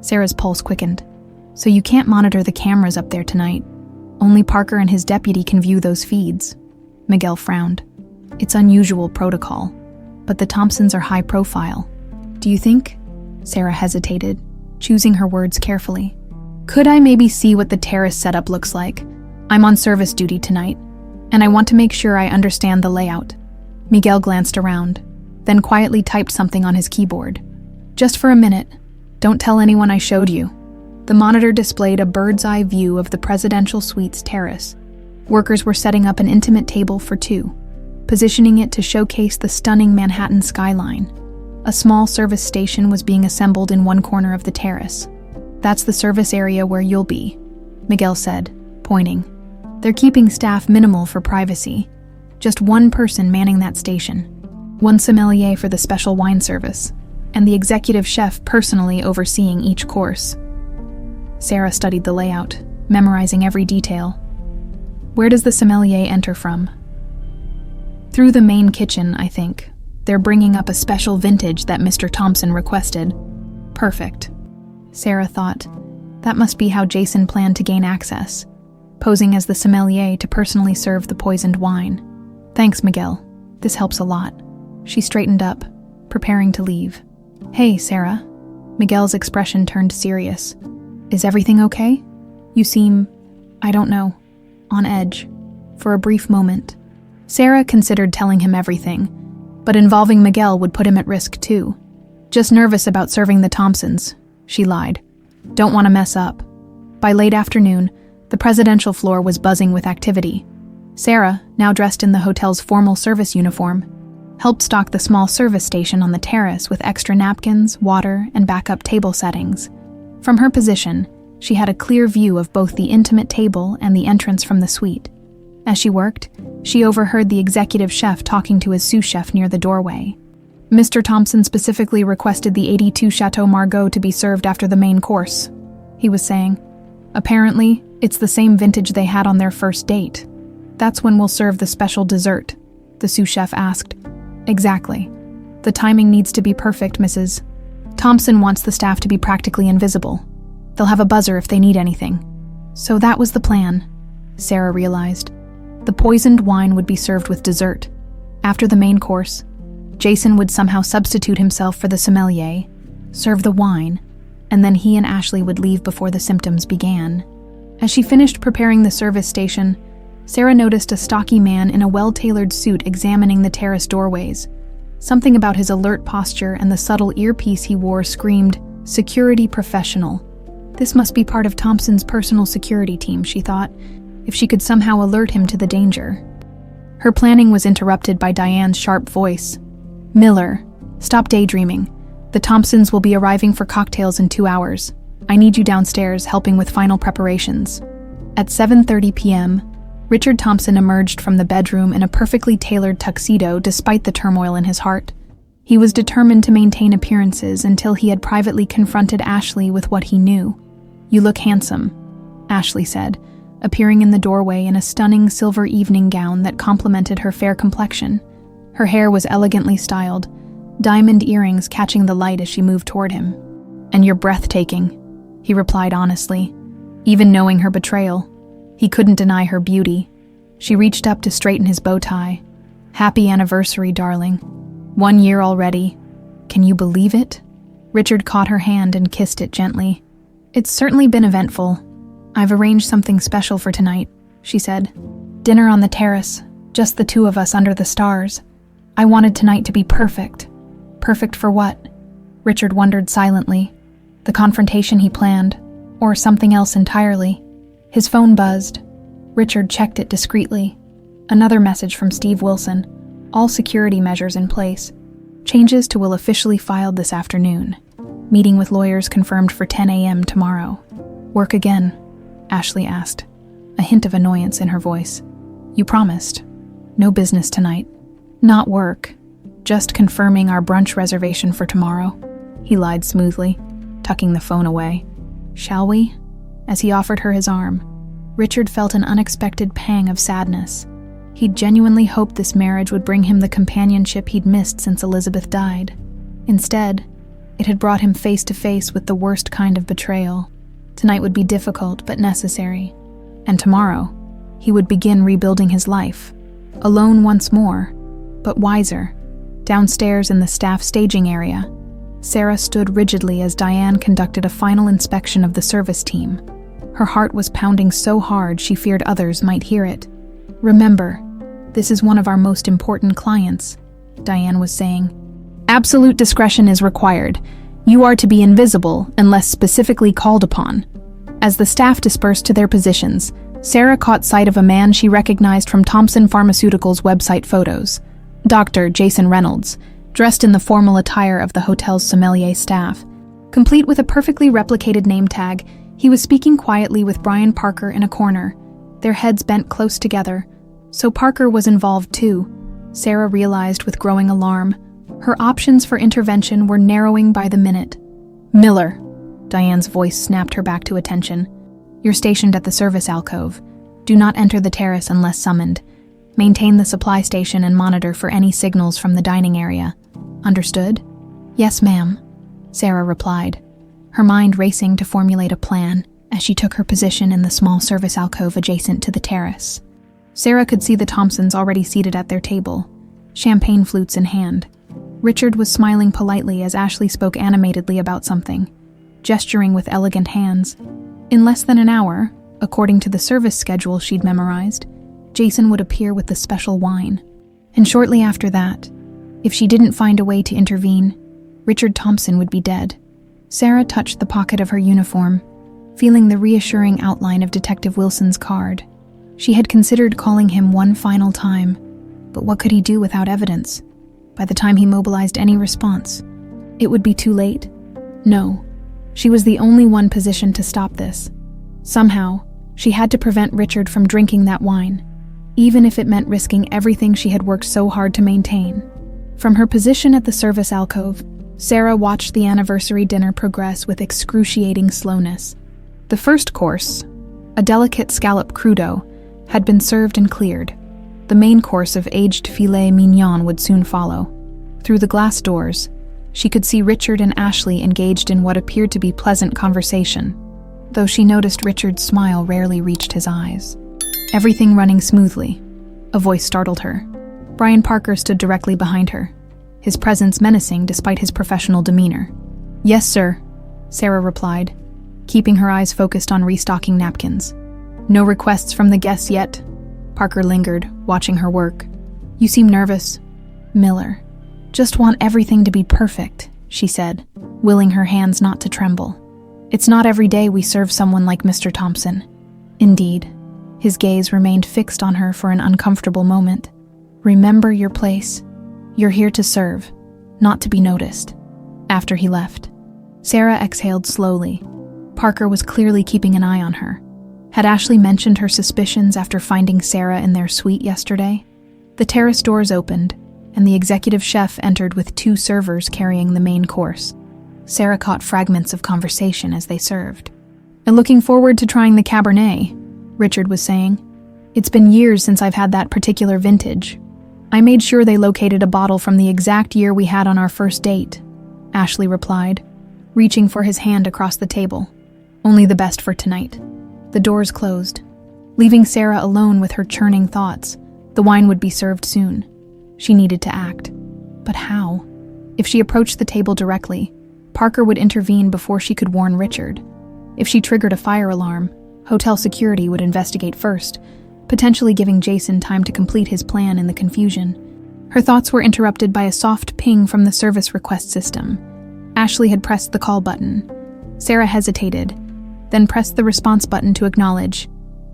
Sarah's pulse quickened. "So you can't monitor the cameras up there tonight. Only Parker and his deputy can view those feeds." Miguel frowned. "It's unusual protocol, but the Thompsons are high profile. Do you think?" Sarah hesitated, choosing her words carefully. "Could I maybe see what the terrace setup looks like? I'm on service duty tonight, and I want to make sure I understand the layout." Miguel glanced around, then quietly typed something on his keyboard. "Just for a minute. Don't tell anyone I showed you." The monitor displayed a bird's-eye view of the presidential suite's terrace. Workers were setting up an intimate table for 2, positioning it to showcase the stunning Manhattan skyline. A small service station was being assembled in one corner of the terrace. "That's the service area where you'll be," Miguel said, pointing. "They're keeping staff minimal for privacy. Just one person manning that station. One sommelier for the special wine service, and the executive chef personally overseeing each course." Sarah studied the layout, memorizing every detail. "Where does the sommelier enter from?" "Through the main kitchen, I think. They're bringing up a special vintage that Mr. Thompson requested." "Perfect." Sarah thought. That must be how Jason planned to gain access, posing as the sommelier to personally serve the poisoned wine. "Thanks, Miguel. This helps a lot." She straightened up, preparing to leave. "Hey, Sarah." Miguel's expression turned serious. "Is everything okay? You seem, I don't know, on edge." For a brief moment, Sarah considered telling him everything, but involving Miguel would put him at risk too. "Just nervous about serving the Thompsons," she lied. "Don't want to mess up." By late afternoon, the presidential floor was buzzing with activity. Sarah, now dressed in the hotel's formal service uniform, helped stock the small service station on the terrace with extra napkins, water, and backup table settings. From her position, she had a clear view of both the intimate table and the entrance from the suite. As she worked, she overheard the executive chef talking to his sous chef near the doorway. "Mr. Thompson specifically requested the 82 Chateau Margaux to be served after the main course," he was saying. "Apparently, it's the same vintage they had on their first date. That's when we'll serve the special dessert," the sous chef asked. "Exactly. The timing needs to be perfect, Mrs. Thompson wants the staff to be practically invisible. They'll have a buzzer if they need anything." So that was the plan, Sarah realized. The poisoned wine would be served with dessert. After the main course, Jason would somehow substitute himself for the sommelier, serve the wine, and then he and Ashley would leave before the symptoms began. As she finished preparing the service station, Sarah noticed a stocky man in a well-tailored suit examining the terrace doorways. Something about his alert posture and the subtle earpiece he wore screamed, "Security professional." This must be part of Thompson's personal security team, she thought, if she could somehow alert him to the danger. Her planning was interrupted by Diane's sharp voice. "Miller, stop daydreaming. The Thompsons will be arriving for cocktails in 2 hours. I need you downstairs helping with final preparations." At 7:30 p.m., Richard Thompson emerged from the bedroom in a perfectly tailored tuxedo despite the turmoil in his heart. He was determined to maintain appearances until he had privately confronted Ashley with what he knew. "You look handsome," Ashley said, appearing in the doorway in a stunning silver evening gown that complemented her fair complexion. Her hair was elegantly styled, diamond earrings catching the light as she moved toward him. "And you're breathtaking," he replied honestly. Even knowing her betrayal, he couldn't deny her beauty. She reached up to straighten his bow tie. "Happy anniversary, darling. 1 year already. Can you believe it?" Richard caught her hand and kissed it gently. "It's certainly been eventful. I've arranged something special for tonight," she said. "Dinner on the terrace, just the two of us under the stars. I wanted tonight to be perfect." Perfect for what? Richard wondered silently. The confrontation he planned, or something else entirely. His phone buzzed. Richard checked it discreetly. Another message from Steve Wilson. All security measures in place. Changes to will officially filed this afternoon. Meeting with lawyers confirmed for 10 a.m. tomorrow. "Work again?" Ashley asked, a hint of annoyance in her voice. "You promised. No business tonight." "Not work. Just confirming our brunch reservation for tomorrow," he lied smoothly, tucking the phone away. "Shall we?" As he offered her his arm, Richard felt an unexpected pang of sadness. He'd genuinely hoped this marriage would bring him the companionship he'd missed since Elizabeth died. Instead, it had brought him face to face with the worst kind of betrayal. Tonight would be difficult but necessary. And tomorrow, he would begin rebuilding his life. Alone once more, but wiser. Downstairs in the staff staging area, Sarah stood rigidly as Diane conducted a final inspection of the service team. Her heart was pounding so hard she feared others might hear it. "Remember, this is one of our most important clients," Diane was saying. "Absolute discretion is required. You are to be invisible unless specifically called upon." As the staff dispersed to their positions, Sarah caught sight of a man she recognized from Thompson Pharmaceuticals' website photos. Dr. Jason Reynolds, dressed in the formal attire of the hotel's sommelier staff. Complete with a perfectly replicated name tag, he was speaking quietly with Brian Parker in a corner, their heads bent close together. So Parker was involved too, Sarah realized with growing alarm. Her options for intervention were narrowing by the minute. "Miller," Diane's voice snapped her back to attention. "You're stationed at the service alcove. Do not enter the terrace unless summoned. Maintain the supply station and monitor for any signals from the dining area. Understood?" "Yes, ma'am," Sarah replied, her mind racing to formulate a plan as she took her position in the small service alcove adjacent to the terrace. Sarah could see the Thompsons already seated at their table, champagne flutes in hand. Richard was smiling politely as Ashley spoke animatedly about something, gesturing with elegant hands. In less than an hour, according to the service schedule she'd memorized, Jason would appear with the special wine. And shortly after that, if she didn't find a way to intervene, Richard Thompson would be dead. Sarah touched the pocket of her uniform, feeling the reassuring outline of Detective Wilson's card. She had considered calling him one final time, but what could he do without evidence? By the time he mobilized any response, it would be too late. No, she was the only one positioned to stop this. Somehow, she had to prevent Richard from drinking that wine, even if it meant risking everything she had worked so hard to maintain. From her position at the service alcove, Sarah watched the anniversary dinner progress with excruciating slowness. The first course, a delicate scallop crudo, had been served and cleared. The main course of aged filet mignon would soon follow. Through the glass doors, she could see Richard and Ashley engaged in what appeared to be pleasant conversation, though she noticed Richard's smile rarely reached his eyes. "Everything running smoothly," a voice startled her. Brian Parker stood directly behind her, his presence menacing despite his professional demeanor. "Yes, sir," Sarah replied, keeping her eyes focused on restocking napkins. "No requests from the guests yet?" Parker lingered, watching her work. "You seem nervous." "Miller, Just want everything to be perfect, she said, willing her hands not to tremble. It's not every day we serve someone like Mr. Thompson. Indeed. His gaze remained fixed on her for an uncomfortable moment. Remember your place. You're here to serve, not to be noticed. After he left, Sarah exhaled slowly. Parker was clearly keeping an eye on her. Had Ashley mentioned her suspicions after finding Sarah in their suite yesterday? The terrace doors opened, and the executive chef entered with 2 servers carrying the main course. Sarah caught fragments of conversation as they served. "And looking forward to trying the Cabernet," Richard was saying. "It's been years since I've had that particular vintage. I made sure they located a bottle from the exact year we had on our first date," Ashley replied, reaching for his hand across the table. "Only the best for tonight." The doors closed, leaving Sarah alone with her churning thoughts. The wine would be served soon. She needed to act. But how? If she approached the table directly, Parker would intervene before she could warn Richard. If she triggered a fire alarm, hotel security would investigate first, potentially giving Jason time to complete his plan in the confusion. Her thoughts were interrupted by a soft ping from the service request system. Ashley had pressed the call button. Sarah hesitated, then pressed the response button to acknowledge.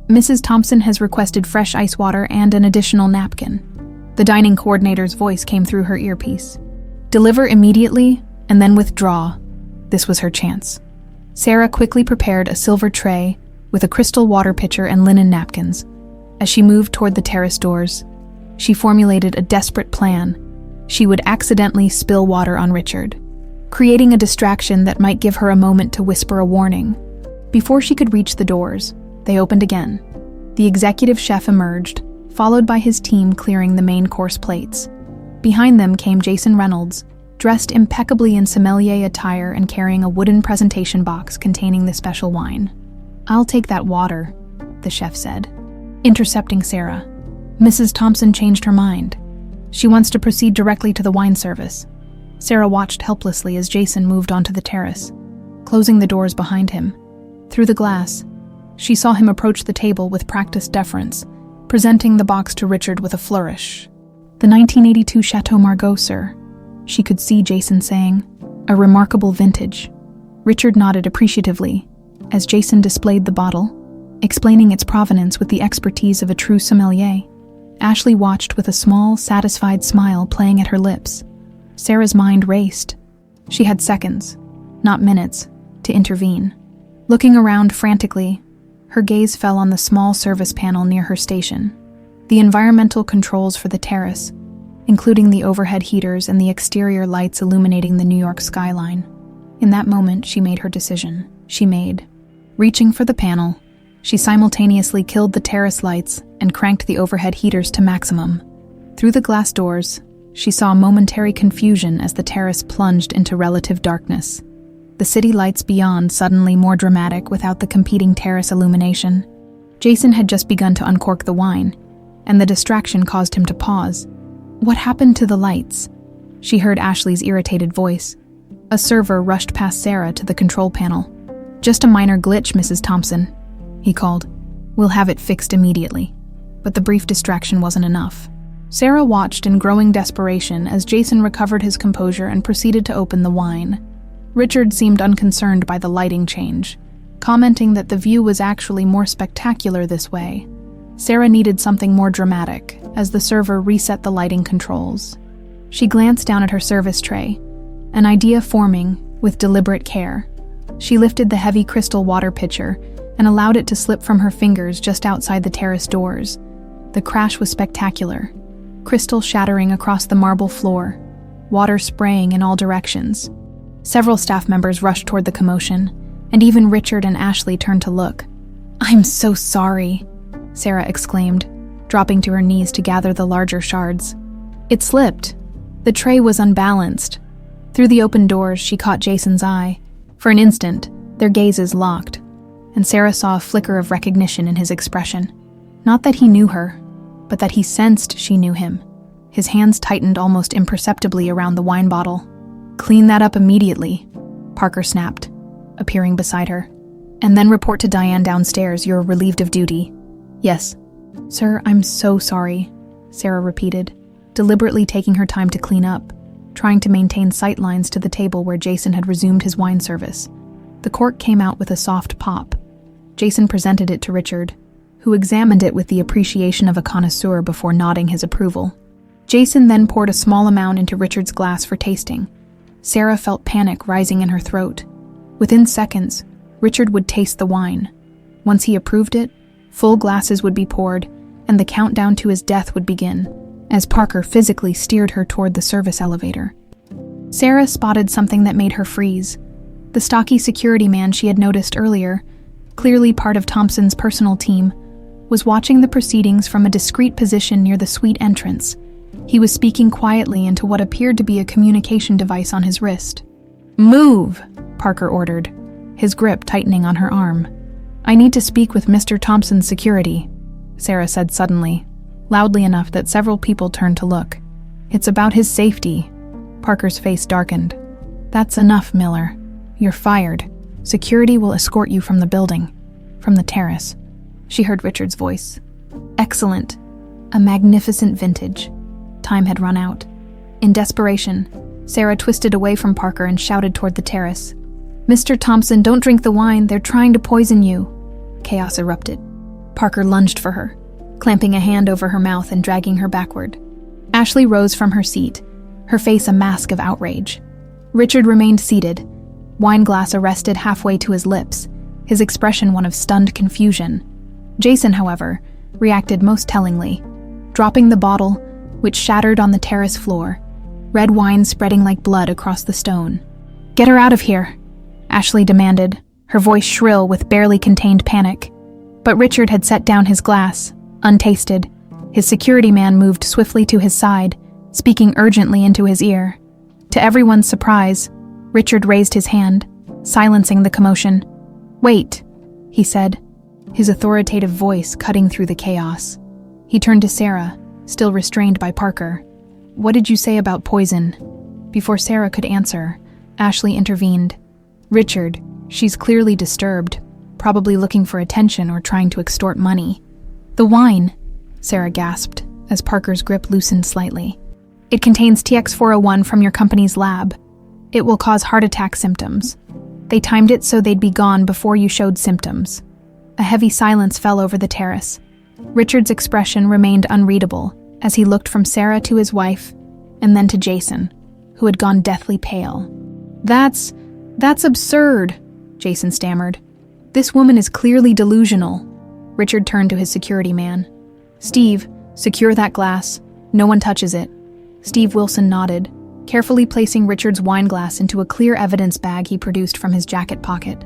"Mrs. Thompson has requested fresh ice water and an additional napkin." The dining coordinator's voice came through her earpiece. "Deliver immediately, and then withdraw." This was her chance. Sarah quickly prepared a silver tray with a crystal water pitcher and linen napkins. As she moved toward the terrace doors, she formulated a desperate plan. She would accidentally spill water on Richard, creating a distraction that might give her a moment to whisper a warning. Before she could reach the doors, they opened again. The executive chef emerged, followed by his team clearing the main course plates. Behind them came Jason Reynolds, dressed impeccably in sommelier attire and carrying a wooden presentation box containing the special wine. "I'll take that water," the chef said, intercepting Sarah. Mrs. Thompson changed her mind. She wants to proceed directly to the wine service. Sarah watched helplessly as Jason moved onto the terrace, closing the doors behind him. Through the glass, she saw him approach the table with practiced deference, presenting the box to Richard with a flourish. "The 1982 Chateau Margaux, sir," she could see Jason saying. "A remarkable vintage." Richard nodded appreciatively as Jason displayed the bottle, explaining its provenance with the expertise of a true sommelier. Ashley watched with a small, satisfied smile playing at her lips. Sarah's mind raced. She had seconds, not minutes, to intervene. Looking around frantically, her gaze fell on the small service panel near her station. The environmental controls for the terrace, including the overhead heaters and the exterior lights illuminating the New York skyline. In that moment, she made her decision. Reaching for the panel, she simultaneously killed the terrace lights and cranked the overhead heaters to maximum. Through the glass doors, she saw momentary confusion as the terrace plunged into relative darkness. The city lights beyond suddenly more dramatic without the competing terrace illumination. Jason had just begun to uncork the wine, and the distraction caused him to pause. "What happened to the lights?" She heard Ashley's irritated voice. A server rushed past Sarah to the control panel. "Just a minor glitch, Mrs. Thompson," he called. "We'll have it fixed immediately." But the brief distraction wasn't enough. Sarah watched in growing desperation as Jason recovered his composure and proceeded to open the wine. Richard seemed unconcerned by the lighting change, commenting that the view was actually more spectacular this way. Sarah needed something more dramatic as the server reset the lighting controls. She glanced down at her service tray, an idea forming with deliberate care. She lifted the heavy crystal water pitcher and allowed it to slip from her fingers just outside the terrace doors. The crash was spectacular, crystal shattering across the marble floor, water spraying in all directions. Several staff members rushed toward the commotion, and even Richard and Ashley turned to look. "I'm so sorry," Sarah exclaimed, dropping to her knees to gather the larger shards. It slipped. The tray was unbalanced. Through the open doors, she caught Jason's eye. For an instant, their gazes locked, and Sarah saw a flicker of recognition in his expression. Not that he knew her, but that he sensed she knew him. His hands tightened almost imperceptibly around the wine bottle. "Clean that up immediately," Parker snapped, appearing beside her. "And then report to Diane downstairs. You're relieved of duty." "Yes." "Sir, I'm so sorry," Sarah repeated, deliberately taking her time to clean up, trying to maintain sight lines to the table where Jason had resumed his wine service. The cork came out with a soft pop. Jason presented it to Richard, who examined it with the appreciation of a connoisseur before nodding his approval. Jason then poured a small amount into Richard's glass for tasting. Sarah felt panic rising in her throat. Within seconds, Richard would taste the wine. Once he approved it, full glasses would be poured, and the countdown to his death would begin, as Parker physically steered her toward the service elevator. Sarah spotted something that made her freeze. The stocky security man she had noticed earlier, clearly part of Thompson's personal team, was watching the proceedings from a discreet position near the suite entrance. He was speaking quietly into what appeared to be a communication device on his wrist. "Move!" Parker ordered, his grip tightening on her arm. "I need to speak with Mr. Thompson's security," Sarah said suddenly, loudly enough that several people turned to look. "It's about his safety." Parker's face darkened. "That's enough, Miller. You're fired. Security will escort you from the building." From the terrace, she heard Richard's voice. "Excellent. A magnificent vintage." Time had run out. In desperation, Sarah twisted away from Parker and shouted toward the terrace. "Mr. Thompson, don't drink the wine. They're trying to poison you." Chaos erupted. Parker lunged for her, clamping a hand over her mouth and dragging her backward. Ashley rose from her seat, her face a mask of outrage. Richard remained seated, wine glass arrested halfway to his lips, his expression one of stunned confusion. Jason, however, reacted most tellingly, dropping the bottle, which shattered on the terrace floor, red wine spreading like blood across the stone. "Get her out of here," Ashley demanded, her voice shrill with barely contained panic. But Richard had set down his glass, untasted. His security man moved swiftly to his side, speaking urgently into his ear. To everyone's surprise, Richard raised his hand, silencing the commotion. "Wait," he said, his authoritative voice cutting through the chaos. He turned to Sarah, still restrained by Parker. "What did you say about poison?" Before Sarah could answer, Ashley intervened. "Richard, she's clearly disturbed, probably looking for attention or trying to extort money." "The wine," Sarah gasped, as Parker's grip loosened slightly. "It contains TX401 from your company's lab. It will cause heart attack symptoms. They timed it so they'd be gone before you showed symptoms." A heavy silence fell over the terrace. Richard's expression remained unreadable as he looked from Sarah to his wife, and then to Jason, who had gone deathly pale. That's absurd," Jason stammered. "This woman is clearly delusional." Richard turned to his security man. "Steve, secure that glass. No one touches it." Steve Wilson nodded, carefully placing Richard's wine glass into a clear evidence bag he produced from his jacket pocket.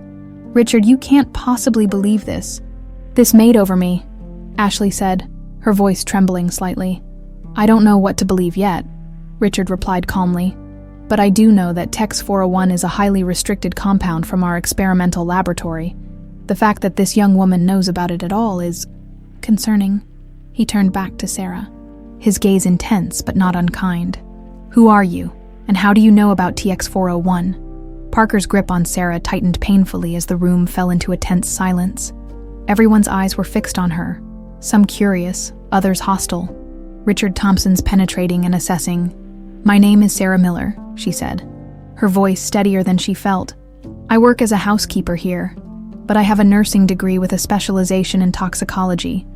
"Richard, you can't possibly believe this." "This Maid over me," Ashley said, her voice trembling slightly. "I don't know what to believe yet," Richard replied calmly, "but I do know that TX401 is a highly restricted compound from our experimental laboratory. The fact that this young woman knows about it at all is concerning." He turned back to Sarah, his gaze intense but not unkind. "Who are you, and how do you know about TX401? Parker's grip on Sarah tightened painfully as the room fell into a tense silence. Everyone's eyes were fixed on her, some curious, others hostile. Richard Thompson's penetrating and assessing. "My name is Sarah Miller," she said, her voice steadier than she felt. "I work as a housekeeper here, but I have a nursing degree with a specialization in toxicology.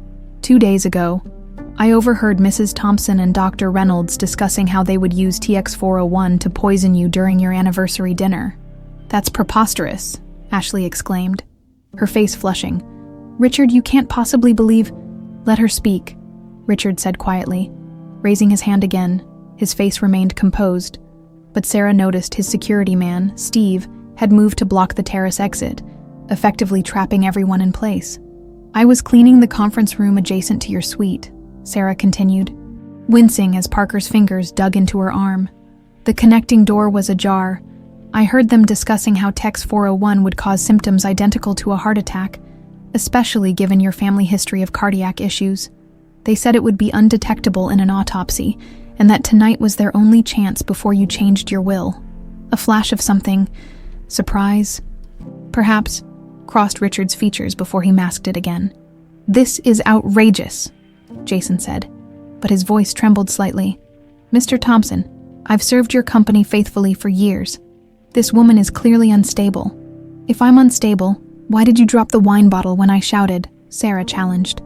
2 days ago, I overheard Mrs. Thompson and Dr. Reynolds discussing how they would use TX401 to poison you during your anniversary dinner." "That's preposterous," Ashley exclaimed, her face flushing. "Richard, you can't possibly believe—" "Let her speak," Richard said quietly, raising his hand again. His face remained composed, but Sarah noticed his security man, Steve, had moved to block the terrace exit, effectively trapping everyone in place. "I was cleaning the conference room adjacent to your suite," Sarah continued, wincing as Parker's fingers dug into her arm. "The connecting door was ajar. I heard them discussing how TX401 would cause symptoms identical to a heart attack, especially given your family history of cardiac issues. They said it would be undetectable in an autopsy, and that tonight was their only chance before you changed your will. A flash of something, surprise, perhaps, crossed Richard's features before he masked it again. "This is outrageous," Jason said, but his voice trembled slightly. "Mr. Thompson, I've served your company faithfully for years. This woman is clearly unstable. If I'm unstable, why did you drop the wine bottle when I shouted? Sarah challenged.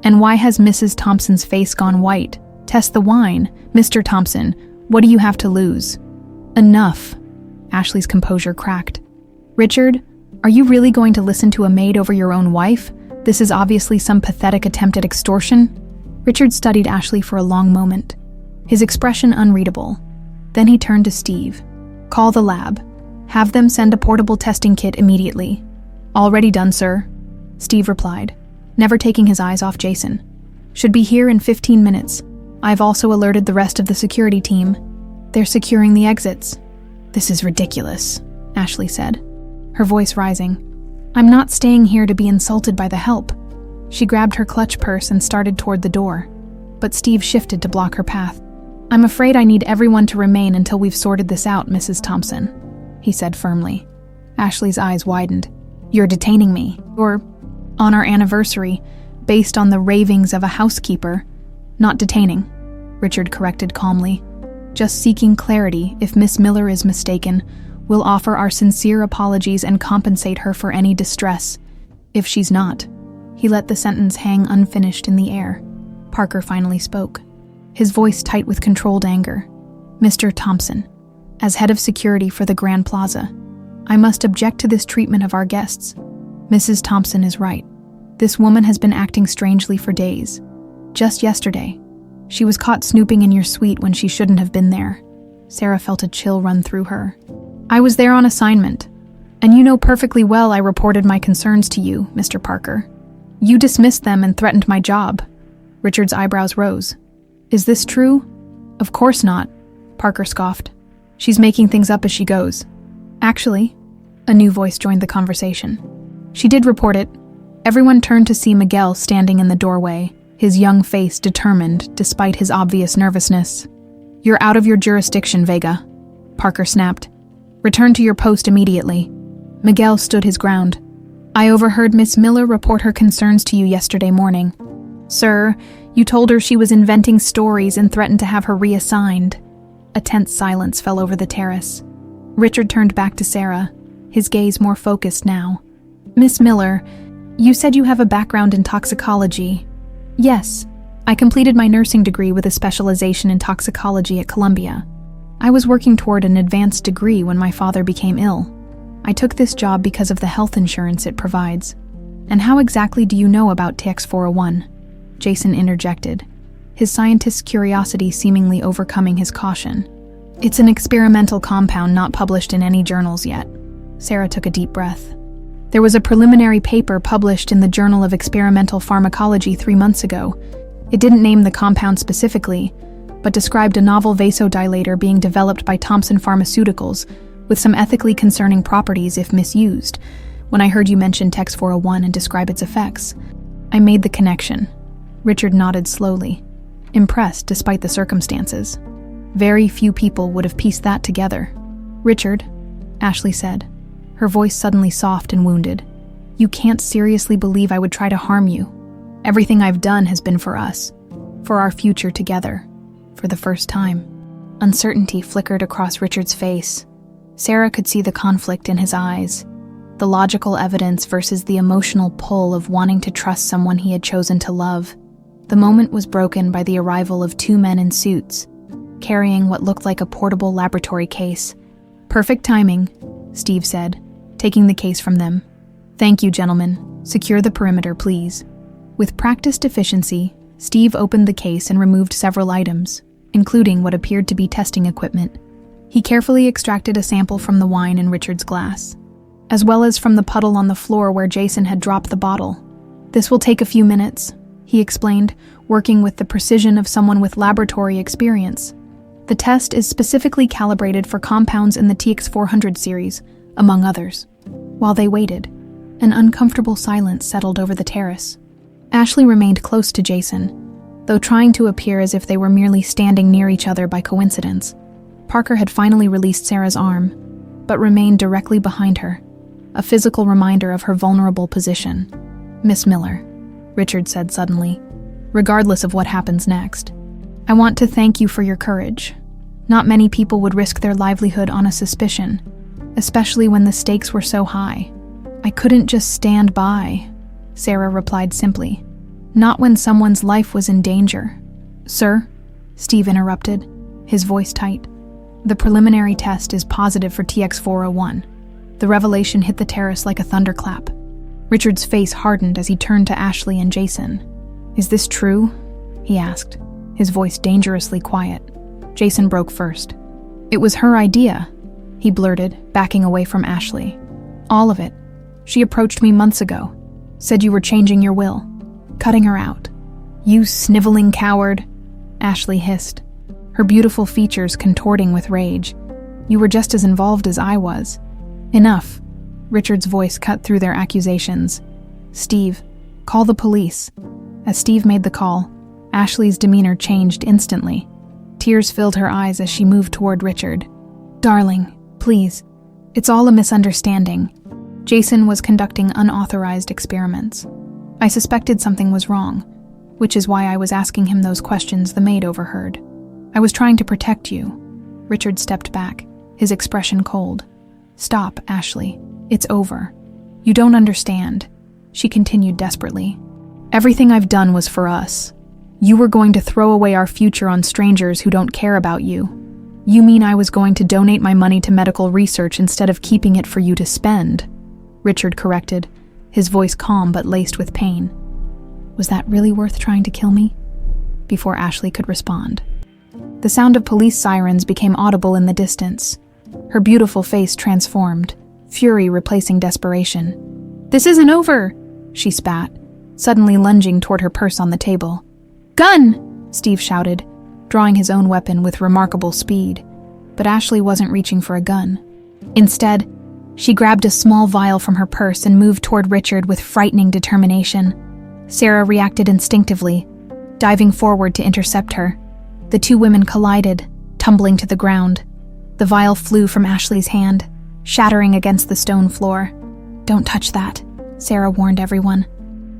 And why has Mrs. Thompson's face gone white? Test the wine. Mr. Thompson, what do you have to lose? Enough. Ashley's composure cracked. Richard, are you really going to listen to a maid over your own wife? This is obviously some pathetic attempt at extortion. Richard studied Ashley for a long moment, his expression unreadable. Then he turned to Steve. Call the lab. Have them send a portable testing kit immediately. Already done, sir, Steve replied, never taking his eyes off Jason. Should be here in 15 minutes. I've also alerted the rest of the security team. They're securing the exits. This is ridiculous, Ashley said, her voice rising. I'm not staying here to be insulted by the help. She grabbed her clutch purse and started toward the door, but Steve shifted to block her path. I'm afraid I need everyone to remain until we've sorted this out, Mrs. Thompson, he said firmly. Ashley's eyes widened. You're detaining me, or on our anniversary, based on the ravings of a housekeeper. Not detaining, Richard corrected calmly. Just seeking clarity. If Miss Miller is mistaken, we'll offer our sincere apologies and compensate her for any distress. If she's not. He let the sentence hang unfinished in the air. Parker finally spoke, his voice tight with controlled anger. Mr. Thompson, as head of security for the Grand Plaza, I must object to this treatment of our guests. Mrs. Thompson is right. This woman has been acting strangely for days. Just yesterday, she was caught snooping in your suite when she shouldn't have been there. Sarah felt a chill run through her. I was there on assignment, and you know perfectly well I reported my concerns to you, Mr. Parker. You dismissed them and threatened my job. Richard's eyebrows rose. Is this true? Of course not, Parker scoffed. She's making things up as she goes. Actually, a new voice joined the conversation. She did report it. Everyone turned to see Miguel standing in the doorway, his young face determined despite his obvious nervousness. You're out of your jurisdiction, Vega, Parker snapped. Return to your post immediately. Miguel stood his ground. I overheard Miss Miller report her concerns to you yesterday morning. Sir, you told her she was inventing stories and threatened to have her reassigned. A tense silence fell over the terrace. Richard turned back to Sarah, his gaze more focused now. Miss Miller, you said you have a background in toxicology. Yes, I completed my nursing degree with a specialization in toxicology at Columbia. I was working toward an advanced degree when my father became ill. I took this job because of the health insurance it provides. And how exactly do you know about TX-401? Jason interjected, his scientist's curiosity seemingly overcoming his caution. It's an experimental compound not published in any journals yet. Sarah took a deep breath. There was a preliminary paper published in the Journal of Experimental Pharmacology 3 months ago. It didn't name the compound specifically, but described a novel vasodilator being developed by Thompson Pharmaceuticals with some ethically concerning properties if misused. When I heard you mention TX-401 and describe its effects, I made the connection. Richard nodded slowly, impressed despite the circumstances. Very few people would have pieced that together. Richard, Ashley said, her voice suddenly soft and wounded. You can't seriously believe I would try to harm you. Everything I've done has been for us, for our future together. For the first time, uncertainty flickered across Richard's face. Sarah could see the conflict in his eyes, the logical evidence versus the emotional pull of wanting to trust someone he had chosen to love. The moment was broken by the arrival of 2 men in suits, carrying what looked like a portable laboratory case. Perfect timing, Steve said, taking the case from them. Thank you, gentlemen. Secure the perimeter, please. With practiced efficiency, Steve opened the case and removed several items, including what appeared to be testing equipment. He carefully extracted a sample from the wine in Richard's glass, as well as from the puddle on the floor where Jason had dropped the bottle. This will take a few minutes, he explained, working with the precision of someone with laboratory experience. The test is specifically calibrated for compounds in the TX-400 series, among others. While they waited, an uncomfortable silence settled over the terrace. Ashley remained close to Jason, though trying to appear as if they were merely standing near each other by coincidence. Parker had finally released Sarah's arm, but remained directly behind her, a physical reminder of her vulnerable position. Miss Miller, Richard said suddenly, regardless of what happens next, I want to thank you for your courage. Not many people would risk their livelihood on a suspicion, especially when the stakes were so high. I couldn't just stand by, Sarah replied simply. Not when someone's life was in danger. Sir? Steve interrupted, his voice tight. The preliminary test is positive for TX401. The revelation hit the terrace like a thunderclap. Richard's face hardened as he turned to Ashley and Jason. Is this true? He asked, his voice dangerously quiet. Jason broke first. It was her idea, he blurted, backing away from Ashley. All of it. She approached me months ago, said you were changing your will, cutting her out. You sniveling coward, Ashley hissed, her beautiful features contorting with rage. You were just as involved as I was. Enough. Richard's voice cut through their accusations. Steve, call the police. As Steve made the call, Ashley's demeanor changed instantly. Tears filled her eyes as she moved toward Richard. Darling, please. It's all a misunderstanding. Jason was conducting unauthorized experiments. I suspected something was wrong, which is why I was asking him those questions the maid overheard. I was trying to protect you. Richard stepped back, his expression cold. Stop, Ashley. It's over. You don't understand, she continued desperately. Everything I've done was for us. You were going to throw away our future on strangers who don't care about you. You mean I was going to donate my money to medical research instead of keeping it for you to spend? Richard corrected, his voice calm but laced with pain. Was that really worth trying to kill me? Before Ashley could respond. The sound of police sirens became audible in the distance. Her beautiful face transformed, fury replacing desperation. This isn't over, she spat, suddenly lunging toward her purse on the table. Gun! Steve shouted, drawing his own weapon with remarkable speed. But Ashley wasn't reaching for a gun. Instead, she grabbed a small vial from her purse and moved toward Richard with frightening determination. Sarah reacted instinctively, diving forward to intercept her. The two women collided, tumbling to the ground. The vial flew from Ashley's hand, shattering against the stone floor. Don't touch that, Sarah warned everyone,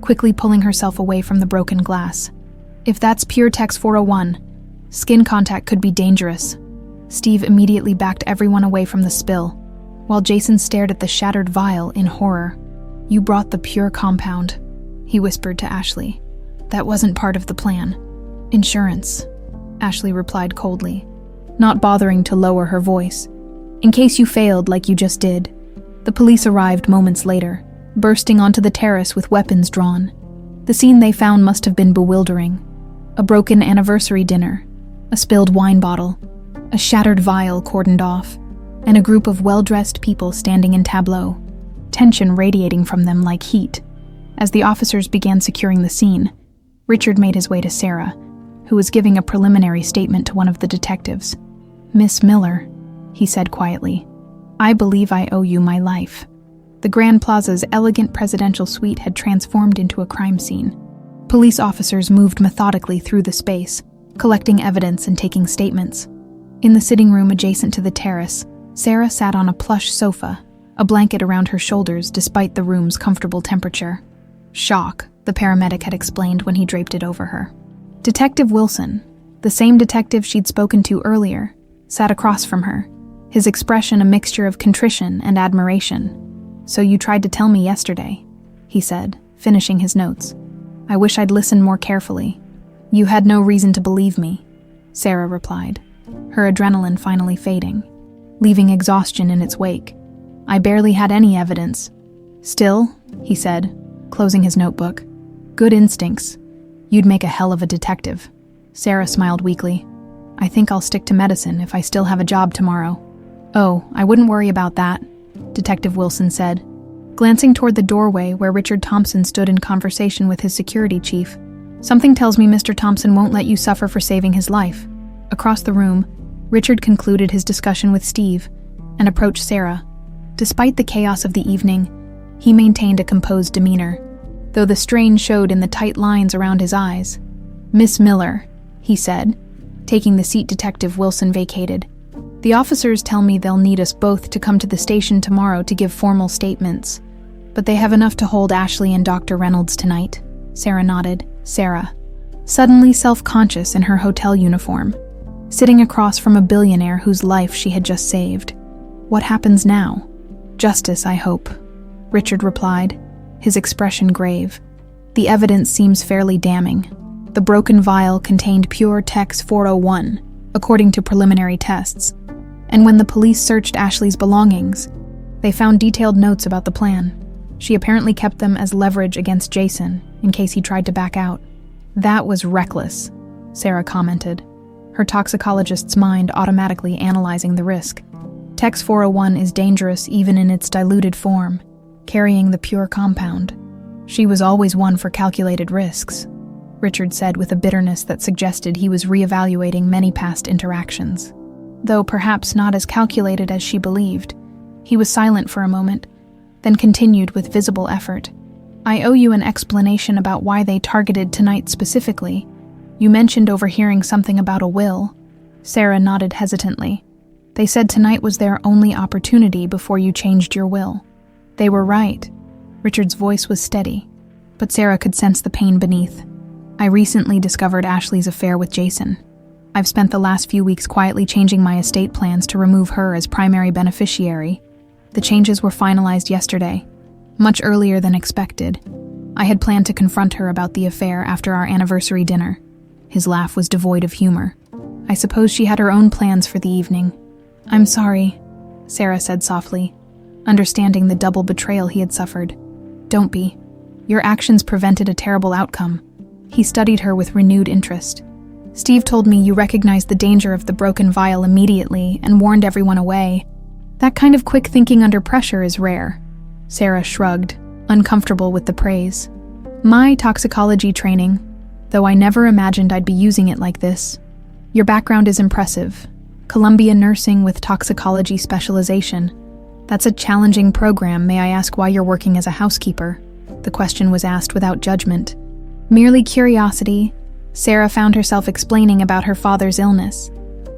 quickly pulling herself away from the broken glass. If that's pure Tex 401, skin contact could be dangerous. Steve immediately backed everyone away from the spill, while Jason stared at the shattered vial in horror. You brought the pure compound, he whispered to Ashley. That wasn't part of the plan. Insurance, Ashley replied coldly, not bothering to lower her voice. In case you failed like you just did. The police arrived moments later, bursting onto the terrace with weapons drawn. The scene they found must have been bewildering. A broken anniversary dinner, a spilled wine bottle, a shattered vial cordoned off, and a group of well-dressed people standing in tableau, tension radiating from them like heat. As the officers began securing the scene, Richard made his way to Sarah, who was giving a preliminary statement to one of the detectives. Miss Miller, he said quietly, I believe I owe you my life. The Grand Plaza's elegant presidential suite had transformed into a crime scene. Police officers moved methodically through the space, collecting evidence and taking statements. In the sitting room adjacent to the terrace, Sarah sat on a plush sofa, a blanket around her shoulders despite the room's comfortable temperature. Shock, the paramedic had explained when he draped it over her. Detective Wilson, the same detective she'd spoken to earlier, sat across from her, his expression a mixture of contrition and admiration. So you tried to tell me yesterday, he said, finishing his notes. I wish I'd listened more carefully. You had no reason to believe me, Sarah replied, her adrenaline finally fading, leaving exhaustion in its wake. I barely had any evidence. Still, he said, closing his notebook. Good instincts. You'd make a hell of a detective. Sarah smiled weakly. I think I'll stick to medicine if I still have a job tomorrow. Oh, I wouldn't worry about that, Detective Wilson said, glancing toward the doorway where Richard Thompson stood in conversation with his security chief. Something tells me Mr. Thompson won't let you suffer for saving his life. Across the room, Richard concluded his discussion with Steve and approached Sarah. Despite the chaos of the evening, he maintained a composed demeanor, though the strain showed in the tight lines around his eyes. Miss Miller, he said, taking the seat Detective Wilson vacated. The officers tell me they'll need us both to come to the station tomorrow to give formal statements, but they have enough to hold Ashley and Dr. Reynolds tonight. Sarah nodded. Sarah, suddenly self-conscious in her hotel uniform. sitting across from a billionaire whose life she had just saved. What happens now? Justice, I hope, Richard replied, his expression grave. The evidence seems fairly damning. The broken vial contained pure Tex 401, according to preliminary tests. And when the police searched Ashley's belongings, they found detailed notes about the plan. She apparently kept them as leverage against Jason, in case he tried to back out. That was reckless, Sarah commented, her toxicologist's mind automatically analyzing the risk. Tex 401 is dangerous even in its diluted form, carrying the pure compound. She was always one for calculated risks, Richard said with a bitterness that suggested he was reevaluating many past interactions. Though perhaps not as calculated as she believed. He was silent for a moment, then continued with visible effort. I owe you an explanation about why they targeted tonight specifically. You mentioned overhearing something about a will. Sarah nodded hesitantly. They said tonight was their only opportunity before you changed your will. They were right. Richard's voice was steady, but Sarah could sense the pain beneath. I recently discovered Ashley's affair with Jason. I've spent the last few weeks quietly changing my estate plans to remove her as primary beneficiary. The changes were finalized yesterday, much earlier than expected. I had planned to confront her about the affair after our anniversary dinner. His laugh was devoid of humor. I suppose she had her own plans for the evening. I'm sorry, Sarah said softly, understanding the double betrayal he had suffered. Don't be. Your actions prevented a terrible outcome. He studied her with renewed interest. Steve told me you recognized the danger of the broken vial immediately and warned everyone away. That kind of quick thinking under pressure is rare. Sarah shrugged, uncomfortable with the praise. My toxicology training, though I never imagined I'd be using it like this. Your background is impressive. Columbia nursing with toxicology specialization. That's a challenging program. May I ask why you're working as a housekeeper? The question was asked without judgment. Merely curiosity, Sarah found herself explaining about her father's illness,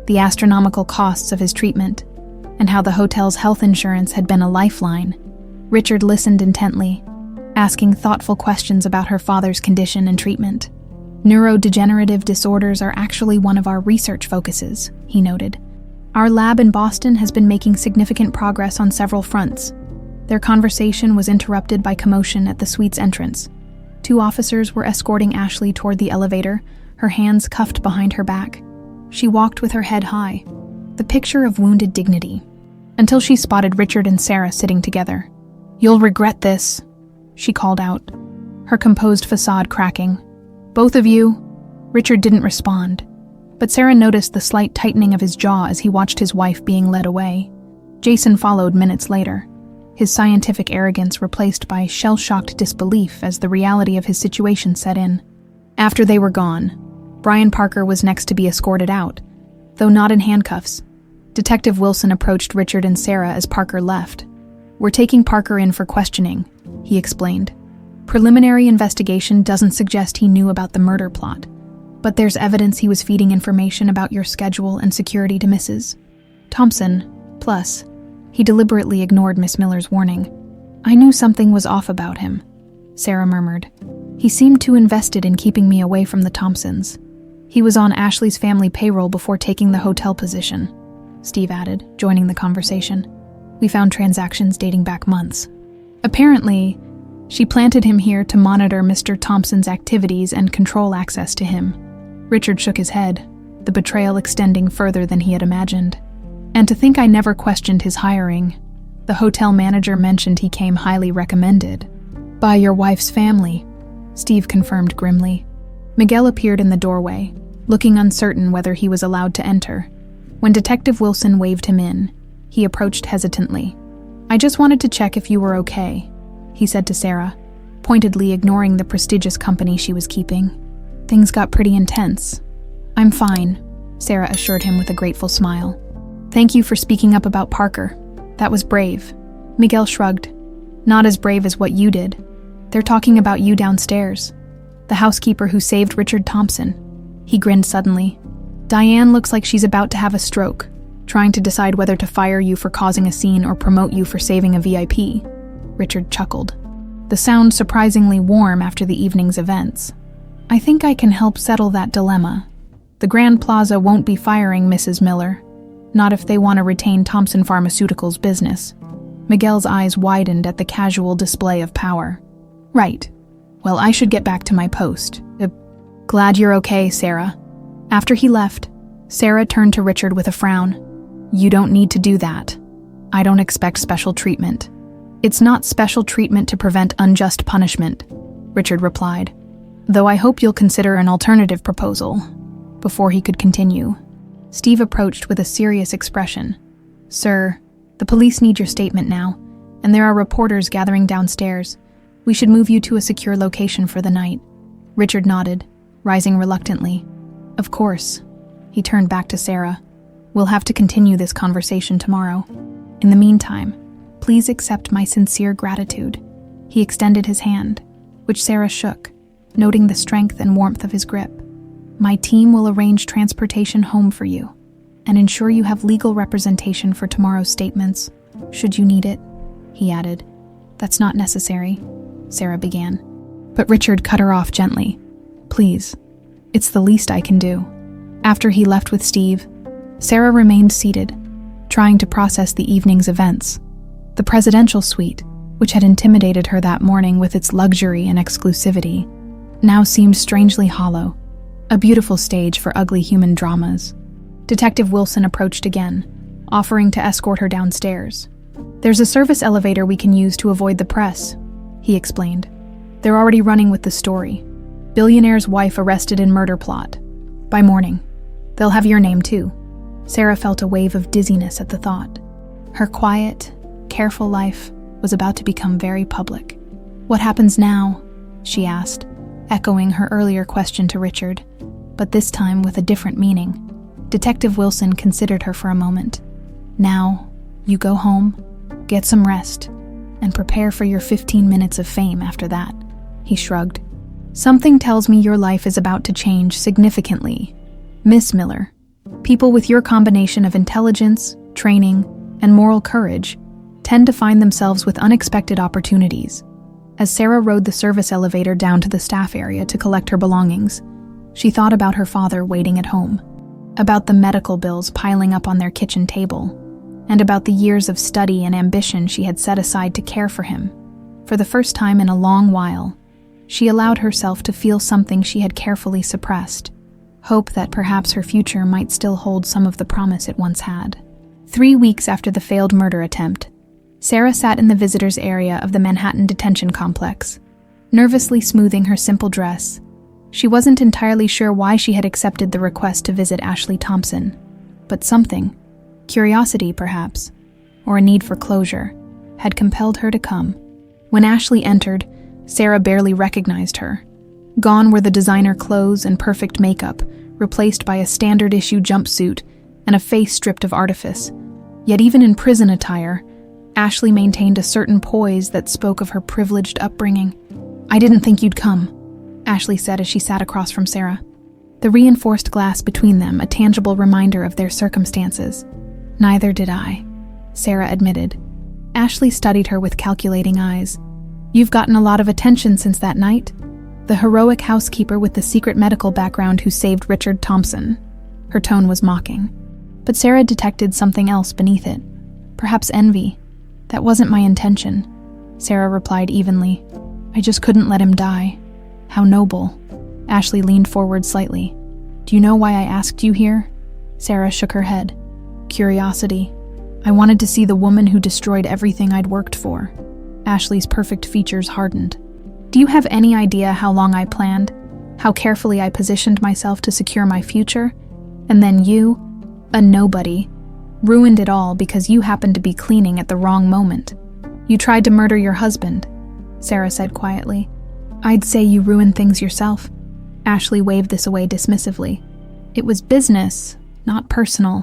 the astronomical costs of his treatment, and how the hotel's health insurance had been a lifeline. Richard listened intently, asking thoughtful questions about her father's condition and treatment. Neurodegenerative disorders are actually one of our research focuses, he noted. Our lab in Boston has been making significant progress on several fronts. Their conversation was interrupted by commotion at the suite's entrance. 2 officers were escorting Ashley toward the elevator, her hands cuffed behind her back. She walked with her head high, the picture of wounded dignity, until she spotted Richard and Sarah sitting together. You'll regret this, she called out, her composed facade cracking. Both of you? Richard didn't respond, but Sarah noticed the slight tightening of his jaw as he watched his wife being led away. Jason followed minutes later, his scientific arrogance replaced by shell-shocked disbelief as the reality of his situation set in. After they were gone, Brian Parker was next to be escorted out, though not in handcuffs. Detective Wilson approached Richard and Sarah as Parker left. We're taking Parker in for questioning, he explained. Preliminary investigation doesn't suggest he knew about the murder plot, but there's evidence he was feeding information about your schedule and security to Mrs. Thompson. Plus, he deliberately ignored Miss Miller's warning. I knew something was off about him, Sarah murmured. He seemed too invested in keeping me away from the Thompsons. He was on Ashley's family payroll before taking the hotel position, Steve added, joining the conversation. We found transactions dating back months. Apparently, she planted him here to monitor Mr. Thompson's activities and control access to him. Richard shook his head, the betrayal extending further than he had imagined. And to think I never questioned his hiring. The hotel manager mentioned he came highly recommended. By your wife's family, Steve confirmed grimly. Miguel appeared in the doorway, looking uncertain whether he was allowed to enter. When Detective Wilson waved him in, he approached hesitantly. I just wanted to check if you were okay, he said to Sarah, pointedly ignoring the prestigious company she was keeping. Things got pretty intense. I'm fine, Sarah assured him with a grateful smile. Thank you for speaking up about Parker. That was brave. Miguel shrugged. Not as brave as what you did. They're talking about you downstairs. The housekeeper who saved Richard Thompson. He grinned suddenly. Diane looks like she's about to have a stroke, trying to decide whether to fire you for causing a scene or promote you for saving a VIP. Richard chuckled, the sound surprisingly warm after the evening's events. I think I can help settle that dilemma. The Grand Plaza won't be firing Mrs. Miller. Not if they want to retain Thompson Pharmaceuticals' business. Miguel's eyes widened at the casual display of power. Right. Well, I should get back to my post. Glad you're okay, Sarah. After he left, Sarah turned to Richard with a frown. You don't need to do that. I don't expect special treatment. It's not special treatment to prevent unjust punishment, Richard replied, though I hope you'll consider an alternative proposal. Before he could continue, Steve approached with a serious expression. Sir, the police need your statement now, and there are reporters gathering downstairs. We should move you to a secure location for the night. Richard nodded, rising reluctantly. Of course. He turned back to Sarah. We'll have to continue this conversation tomorrow. In the meantime, please accept my sincere gratitude. He extended his hand, which Sarah shook, noting the strength and warmth of his grip. My team will arrange transportation home for you and ensure you have legal representation for tomorrow's statements, should you need it, he added. That's not necessary, Sarah began. But Richard cut her off gently. Please, it's the least I can do. After he left with Steve, Sarah remained seated, trying to process the evening's events. The presidential suite, which had intimidated her that morning with its luxury and exclusivity, now seemed strangely hollow, a beautiful stage for ugly human dramas. Detective Wilson approached again, offering to escort her downstairs. There's a service elevator we can use to avoid the press, he explained. They're already running with the story. Billionaire's wife arrested in murder plot. By morning, they'll have your name too. Sarah felt a wave of dizziness at the thought. Her quiet, careful life was about to become very public. What happens now? She asked, echoing her earlier question to Richard, but this time with a different meaning. Detective Wilson considered her for a moment. Now, you go home, get some rest, and prepare for your 15 minutes of fame after that, he shrugged. Something tells me your life is about to change significantly. Miss Miller, people with your combination of intelligence, training, and moral courage tend to find themselves with unexpected opportunities. As Sarah rode the service elevator down to the staff area to collect her belongings, she thought about her father waiting at home, about the medical bills piling up on their kitchen table, and about the years of study and ambition she had set aside to care for him. For the first time in a long while, she allowed herself to feel something she had carefully suppressed, hope that perhaps her future might still hold some of the promise it once had. 3 weeks after the failed murder attempt, Sarah sat in the visitors' area of the Manhattan detention complex, nervously smoothing her simple dress. She wasn't entirely sure why she had accepted the request to visit Ashley Thompson, but something, curiosity perhaps, or a need for closure, had compelled her to come. When Ashley entered, Sarah barely recognized her. Gone were the designer clothes and perfect makeup, replaced by a standard-issue jumpsuit and a face stripped of artifice. Yet even in prison attire, Ashley maintained a certain poise that spoke of her privileged upbringing. I didn't think you'd come, Ashley said as she sat across from Sarah. The reinforced glass between them a tangible reminder of their circumstances. Neither did I, Sarah admitted. Ashley studied her with calculating eyes. You've gotten a lot of attention since that night. The heroic housekeeper with the secret medical background who saved Richard Thompson. Her tone was mocking. But Sarah detected something else beneath it. Perhaps envy. That wasn't my intention, Sarah replied evenly. I just couldn't let him die. How noble. Ashley leaned forward slightly. Do you know why I asked you here? Sarah shook her head. Curiosity. I wanted to see the woman who destroyed everything I'd worked for. Ashley's perfect features hardened. Do you have any idea how long I planned? How carefully I positioned myself to secure my future? And then you, a nobody, ruined it all because you happened to be cleaning at the wrong moment. You tried to murder your husband, Sarah said quietly. I'd say you ruined things yourself. Ashley waved this away dismissively. It was business, not personal.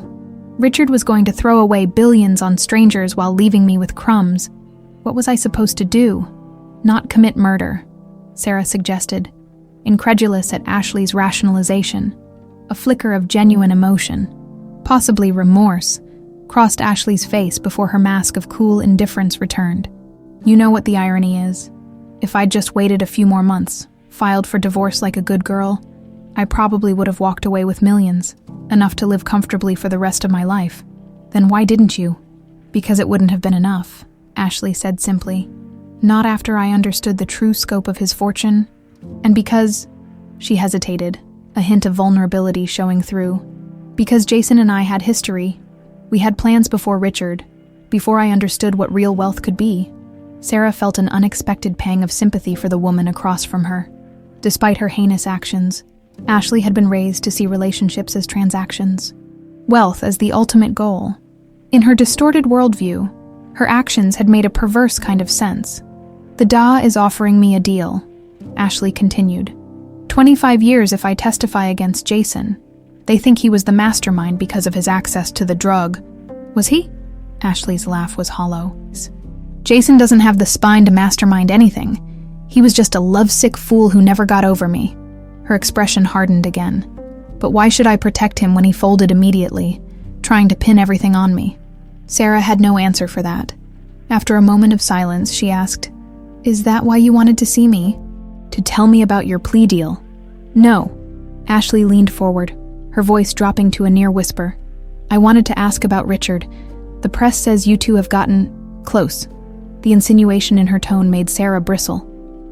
Richard was going to throw away billions on strangers while leaving me with crumbs. What was I supposed to do? Not commit murder, Sarah suggested, incredulous at Ashley's rationalization. A flicker of genuine emotion, possibly remorse, crossed Ashley's face before her mask of cool indifference returned. You know what the irony is. If I'd just waited a few more months, filed for divorce like a good girl, I probably would have walked away with millions, enough to live comfortably for the rest of my life. Then why didn't you? Because it wouldn't have been enough, Ashley said simply. Not after I understood the true scope of his fortune, and because... She hesitated, a hint of vulnerability showing through. Because Jason and I had history. We had plans before Richard, before I understood what real wealth could be. Sarah felt an unexpected pang of sympathy for the woman across from her. Despite her heinous actions, Ashley had been raised to see relationships as transactions, wealth as the ultimate goal. In her distorted worldview, her actions had made a perverse kind of sense. The Da is offering me a deal, Ashley continued. 25 years if I testify against Jason. They think he was the mastermind because of his access to the drug. Was he? Ashley's laugh was hollow. Jason doesn't have the spine to mastermind anything. He was just a lovesick fool who never got over me. Her expression hardened again. But why should I protect him when he folded immediately, trying to pin everything on me? Sarah had no answer for that. After a moment of silence, she asked, "Is that why you wanted to see me? To tell me about your plea deal?" "No." Ashley leaned forward, her voice dropping to a near whisper. "I wanted to ask about Richard. The press says you two have gotten close." The insinuation in her tone made Sarah bristle.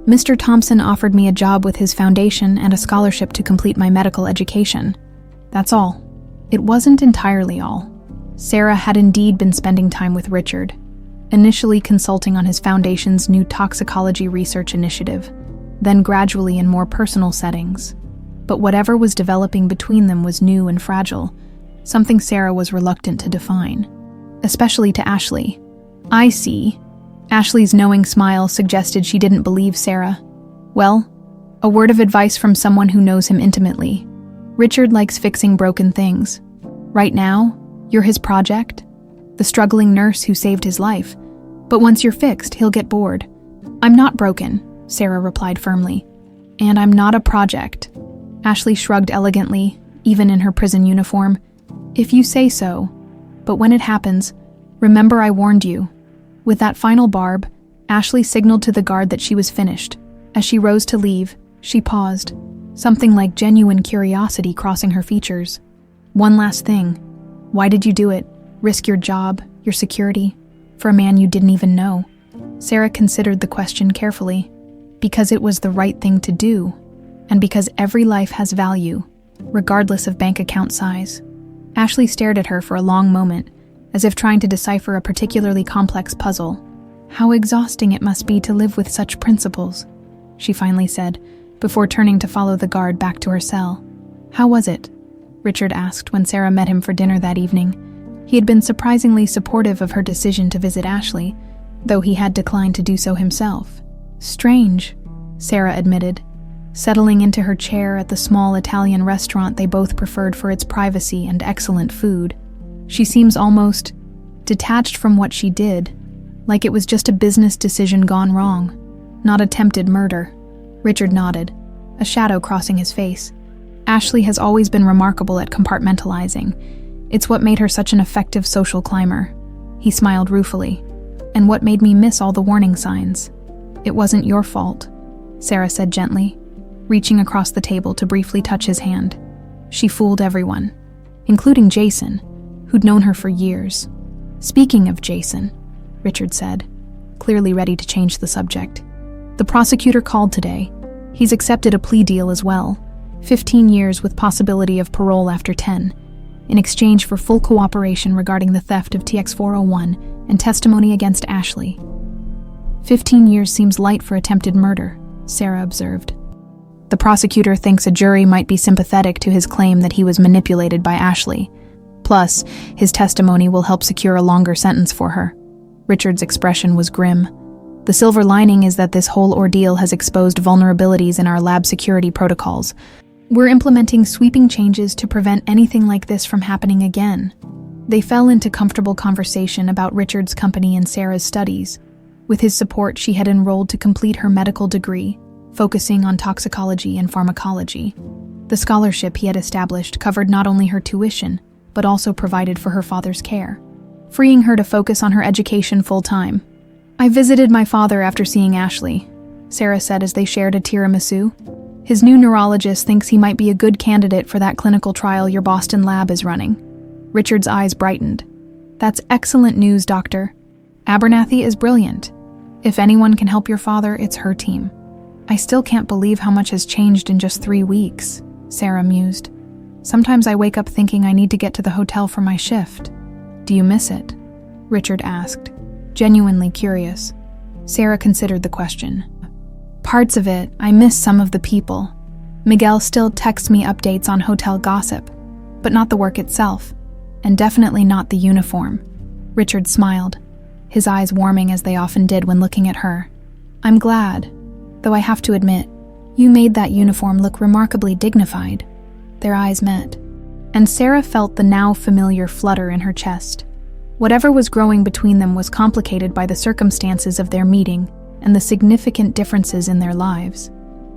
"Mr. Thompson offered me a job with his foundation and a scholarship to complete my medical education. That's all." It wasn't entirely all. Sarah had indeed been spending time with Richard, initially consulting on his foundation's new toxicology research initiative, then gradually in more personal settings. But whatever was developing between them was new and fragile, something Sarah was reluctant to define, especially to Ashley. "I see." Ashley's knowing smile suggested she didn't believe Sarah. "Well, a word of advice from someone who knows him intimately. Richard likes fixing broken things. Right now, you're his project, the struggling nurse who saved his life. But once you're fixed, he'll get bored." "I'm not broken," Sarah replied firmly. "And I'm not a project." Ashley shrugged elegantly, even in her prison uniform. "If you say so. But when it happens, remember I warned you." With that final barb, Ashley signaled to the guard that she was finished. As she rose to leave, she paused, something like genuine curiosity crossing her features. "One last thing. Why did you do it? Risk your job, your security, for a man you didn't even know?" Sarah considered the question carefully. "Because it was the right thing to do, and because every life has value, regardless of bank account size." Ashley stared at her for a long moment, as if trying to decipher a particularly complex puzzle. "How exhausting it must be to live with such principles," she finally said, before turning to follow the guard back to her cell. "How was it?" Richard asked when Sarah met him for dinner that evening. He had been surprisingly supportive of her decision to visit Ashley, though he had declined to do so himself. "Strange," Sarah admitted, settling into her chair at the small Italian restaurant they both preferred for its privacy and excellent food. "She seems almost detached from what she did, like it was just a business decision gone wrong, not attempted murder." Richard nodded, a shadow crossing his face. "Ashley has always been remarkable at compartmentalizing. It's what made her such an effective social climber." He smiled ruefully. "And what made me miss all the warning signs." "It wasn't your fault," Sarah said gently, reaching across the table to briefly touch his hand. "She fooled everyone, including Jason, who'd known her for years." "Speaking of Jason," Richard said, clearly ready to change the subject. "The prosecutor called today. He's accepted a plea deal as well, 15 years with possibility of parole after 10, in exchange for full cooperation regarding the theft of TX-401 and testimony against Ashley." 15 years seems light for attempted murder, Sarah observed. "The prosecutor thinks a jury might be sympathetic to his claim that he was manipulated by Ashley. Plus, his testimony will help secure a longer sentence for her." Richard's expression was grim. "The silver lining is that this whole ordeal has exposed vulnerabilities in our lab security protocols. We're implementing sweeping changes to prevent anything like this from happening again." They fell into comfortable conversation about Richard's company and Sarah's studies. With his support, she had enrolled to complete her medical degree, focusing on toxicology and pharmacology. The scholarship he had established covered not only her tuition, but also provided for her father's care, freeing her to focus on her education full-time. "I visited my father after seeing Ashley," Sarah said as they shared a tiramisu. His new neurologist thinks he might be a good candidate for that clinical trial your Boston lab is running. Richard's eyes brightened. That's excellent news, Doctor. Abernathy is brilliant. If anyone can help your father, it's her team. I still can't believe how much has changed in just 3 weeks, Sarah mused. Sometimes I wake up thinking I need to get to the hotel for my shift. Do you miss it? Richard asked, genuinely curious. Sarah considered the question. Parts of it, I miss some of the people. Miguel still texts me updates on hotel gossip, but not the work itself, and definitely not the uniform. Richard smiled, his eyes warming as they often did when looking at her. I'm glad, though I have to admit, you made that uniform look remarkably dignified. Their eyes met, and Sarah felt the now familiar flutter in her chest. Whatever was growing between them was complicated by the circumstances of their meeting and the significant differences in their lives.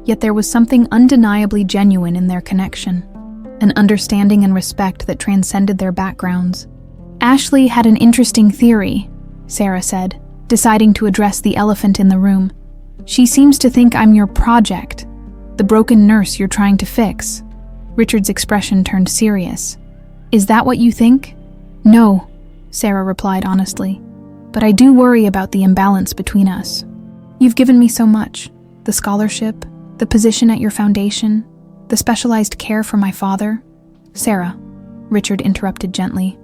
Yet there was something undeniably genuine in their connection, an understanding and respect that transcended their backgrounds. Ashley had an interesting theory, Sarah said, deciding to address the elephant in the room. She seems to think I'm your project, the broken nurse you're trying to fix. Richard's expression turned serious. Is that what you think? No, Sarah replied honestly, but I do worry about the imbalance between us. You've given me so much, the scholarship, the position at your foundation, the specialized care for my father. Sarah, Richard interrupted gently,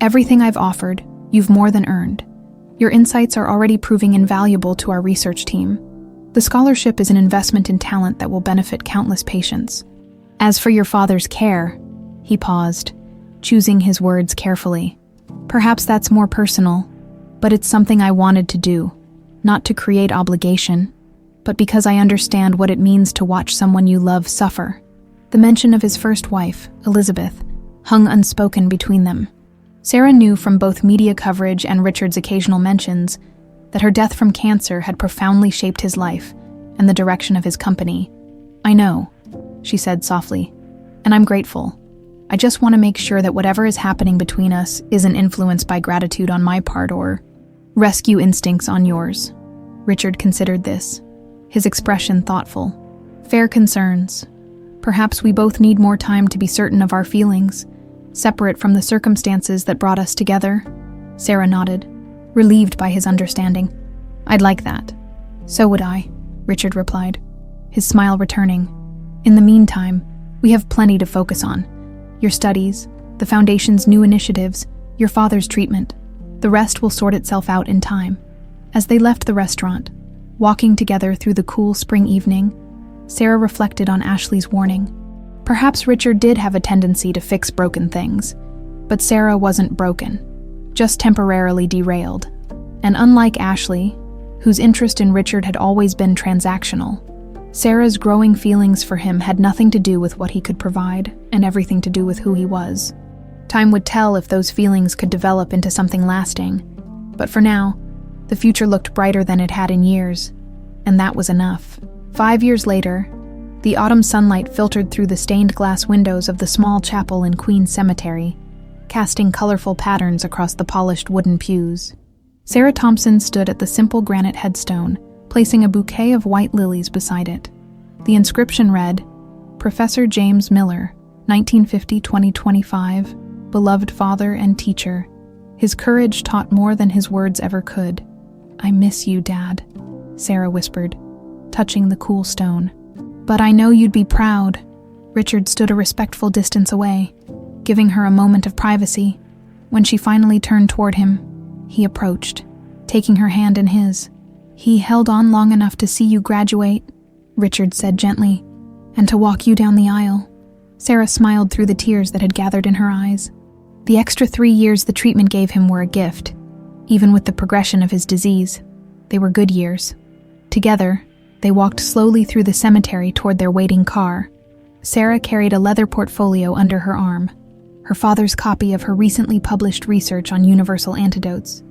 everything I've offered, you've more than earned. Your insights are already proving invaluable to our research team. The scholarship is an investment in talent that will benefit countless patients. As for your father's care, he paused, choosing his words carefully. Perhaps that's more personal, but it's something I wanted to do. Not to create obligation, but because I understand what it means to watch someone you love suffer. The mention of his first wife, Elizabeth, hung unspoken between them. Sarah knew from both media coverage and Richard's occasional mentions that her death from cancer had profoundly shaped his life and the direction of his company. I know, she said softly, and I'm grateful. I just want to make sure that whatever is happening between us isn't influenced by gratitude on my part or rescue instincts on yours. Richard considered this, his expression thoughtful. Fair concerns. Perhaps we both need more time to be certain of our feelings, separate from the circumstances that brought us together. Sarah nodded, relieved by his understanding. I'd like that. So would I, Richard replied, his smile returning. In the meantime, we have plenty to focus on. Your studies, the Foundation's new initiatives, your father's treatment. The rest will sort itself out in time. As they left the restaurant, walking together through the cool spring evening, Sarah reflected on Ashley's warning. Perhaps Richard did have a tendency to fix broken things, but Sarah wasn't broken, just temporarily derailed. And unlike Ashley, whose interest in Richard had always been transactional, Sarah's growing feelings for him had nothing to do with what he could provide and everything to do with who he was. Time would tell if those feelings could develop into something lasting, but for now, the future looked brighter than it had in years, and that was enough. 5 years later, the autumn sunlight filtered through the stained glass windows of the small chapel in Queen's Cemetery, casting colorful patterns across the polished wooden pews. Sarah Thompson stood at the simple granite headstone, placing a bouquet of white lilies beside it. The inscription read, Professor James Miller, 1950-2025, beloved father and teacher. His courage taught more than his words ever could. I miss you, Dad, Sarah whispered, touching the cool stone. But I know you'd be proud. Richard stood a respectful distance away, giving her a moment of privacy. When she finally turned toward him, he approached, taking her hand in his. He held on long enough to see you graduate, Richard said gently, and to walk you down the aisle. Sarah smiled through the tears that had gathered in her eyes. The extra 3 years the treatment gave him were a gift, even with the progression of his disease. They were good years. Together, they walked slowly through the cemetery toward their waiting car. Sarah carried a leather portfolio under her arm, her father's copy of her recently published research on universal antidotes.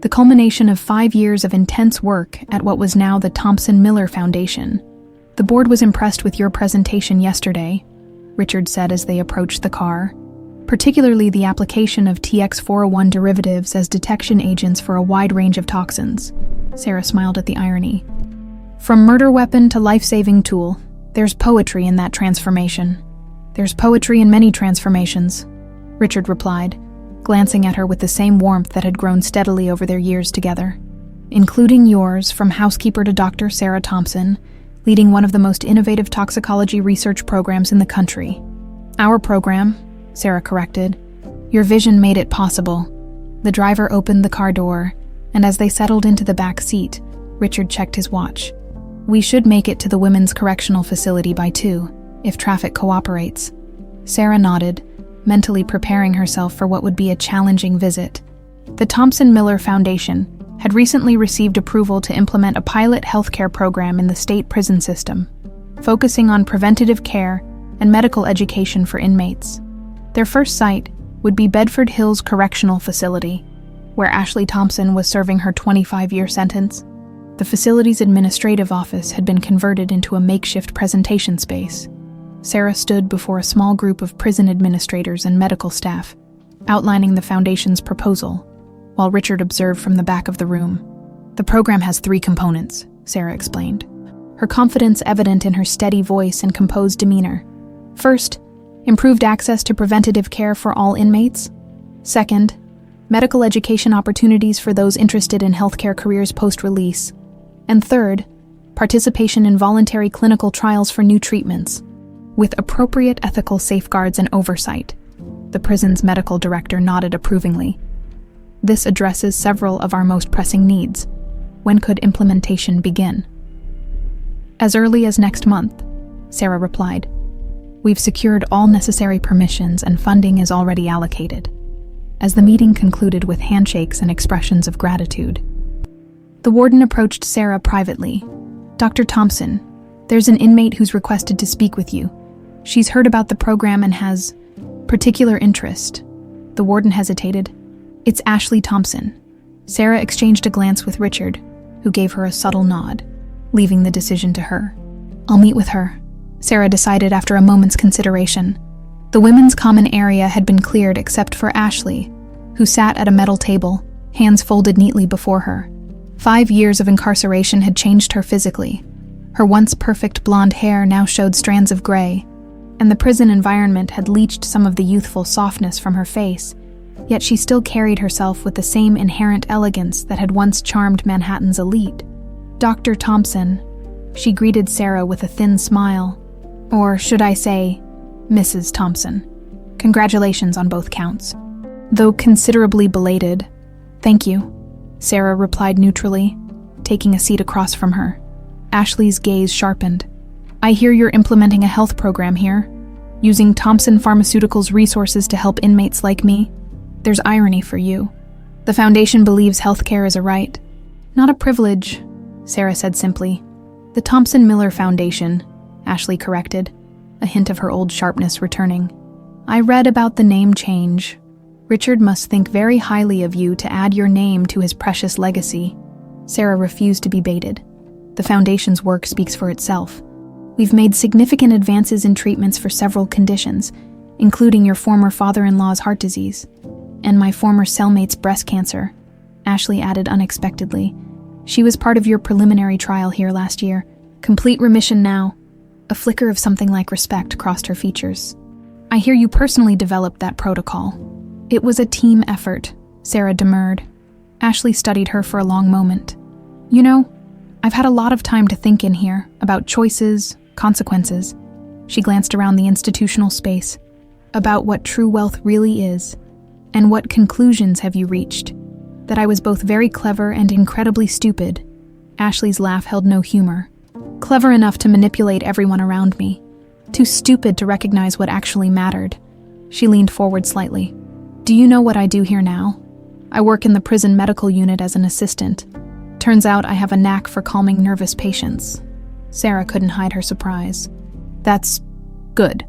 The culmination of 5 years of intense work at what was now the Thompson-Miller Foundation. The board was impressed with your presentation yesterday, Richard said as they approached the car, particularly the application of TX401 derivatives as detection agents for a wide range of toxins. Sarah smiled at the irony. From murder weapon to life-saving tool, There's poetry in that transformation. There's poetry in many transformations, Richard replied, glancing at her with the same warmth that had grown steadily over their years together. Including yours, from housekeeper to Dr. Sarah Thompson, leading one of the most innovative toxicology research programs in the country. Our program, Sarah corrected. Your vision made it possible. The driver opened the car door, and as they settled into the back seat, Richard checked his watch. We should make it to the women's correctional facility by 2, if traffic cooperates. Sarah nodded, mentally preparing herself for what would be a challenging visit. The Thompson-Miller Foundation had recently received approval to implement a pilot healthcare program in the state prison system, focusing on preventative care and medical education for inmates. Their first site would be Bedford Hills Correctional Facility, where Ashley Thompson was serving her 25-year sentence. The facility's administrative office had been converted into a makeshift presentation space. Sarah stood before a small group of prison administrators and medical staff, outlining the foundation's proposal, while Richard observed from the back of the room. The program has 3 components, Sarah explained, her confidence evident in her steady voice and composed demeanor. First, improved access to preventative care for all inmates. Second, medical education opportunities for those interested in healthcare careers post-release. And third, participation in voluntary clinical trials for new treatments, with appropriate ethical safeguards and oversight. The prison's medical director nodded approvingly. This addresses several of our most pressing needs. When could implementation begin? As early as next month, Sarah replied. We've secured all necessary permissions and funding is already allocated. As the meeting concluded with handshakes and expressions of gratitude, the warden approached Sarah privately. Dr. Thompson, there's an inmate who's requested to speak with you. She's heard about the program and has particular interest. The warden hesitated. It's Ashley Thompson. Sarah exchanged a glance with Richard, who gave her a subtle nod, leaving the decision to her. I'll meet with her, Sarah decided after a moment's consideration. The women's common area had been cleared except for Ashley, who sat at a metal table, hands folded neatly before her. 5 years of incarceration had changed her physically. Her once perfect blonde hair now showed strands of gray, and the prison environment had leached some of the youthful softness from her face, yet she still carried herself with the same inherent elegance that had once charmed Manhattan's elite. Dr. Thompson, she greeted Sarah with a thin smile. Or should I say, Mrs. Thompson. Congratulations on both counts. Though considerably belated. Thank you, Sarah replied neutrally, taking a seat across from her. Ashley's gaze sharpened. I hear you're implementing a health program here, using Thompson Pharmaceuticals' resources to help inmates like me. There's irony for you. The foundation believes healthcare is a right, not a privilege, Sarah said simply. The Thompson-Miller Foundation, Ashley corrected, a hint of her old sharpness returning. I read about the name change. Richard must think very highly of you to add your name to his precious legacy. Sarah refused to be baited. The Foundation's work speaks for itself. We've made significant advances in treatments for several conditions, including your former father-in-law's heart disease, and my former cellmate's breast cancer, Ashley added unexpectedly. She was part of your preliminary trial here last year. Complete remission now. A flicker of something like respect crossed her features. I hear you personally developed that protocol. It was a team effort, Sarah demurred. Ashley studied her for a long moment. You know, I've had a lot of time to think in here about choices, consequences. She glanced around the institutional space. About what true wealth really is. And what conclusions have you reached? That I was both very clever and incredibly stupid. Ashley's laugh held no humor. Clever enough to manipulate everyone around me. Too stupid to recognize what actually mattered. She leaned forward slightly. Do you know what I do here now? I work in the prison medical unit as an assistant. Turns out I have a knack for calming nervous patients. Sarah couldn't hide her surprise. That's good.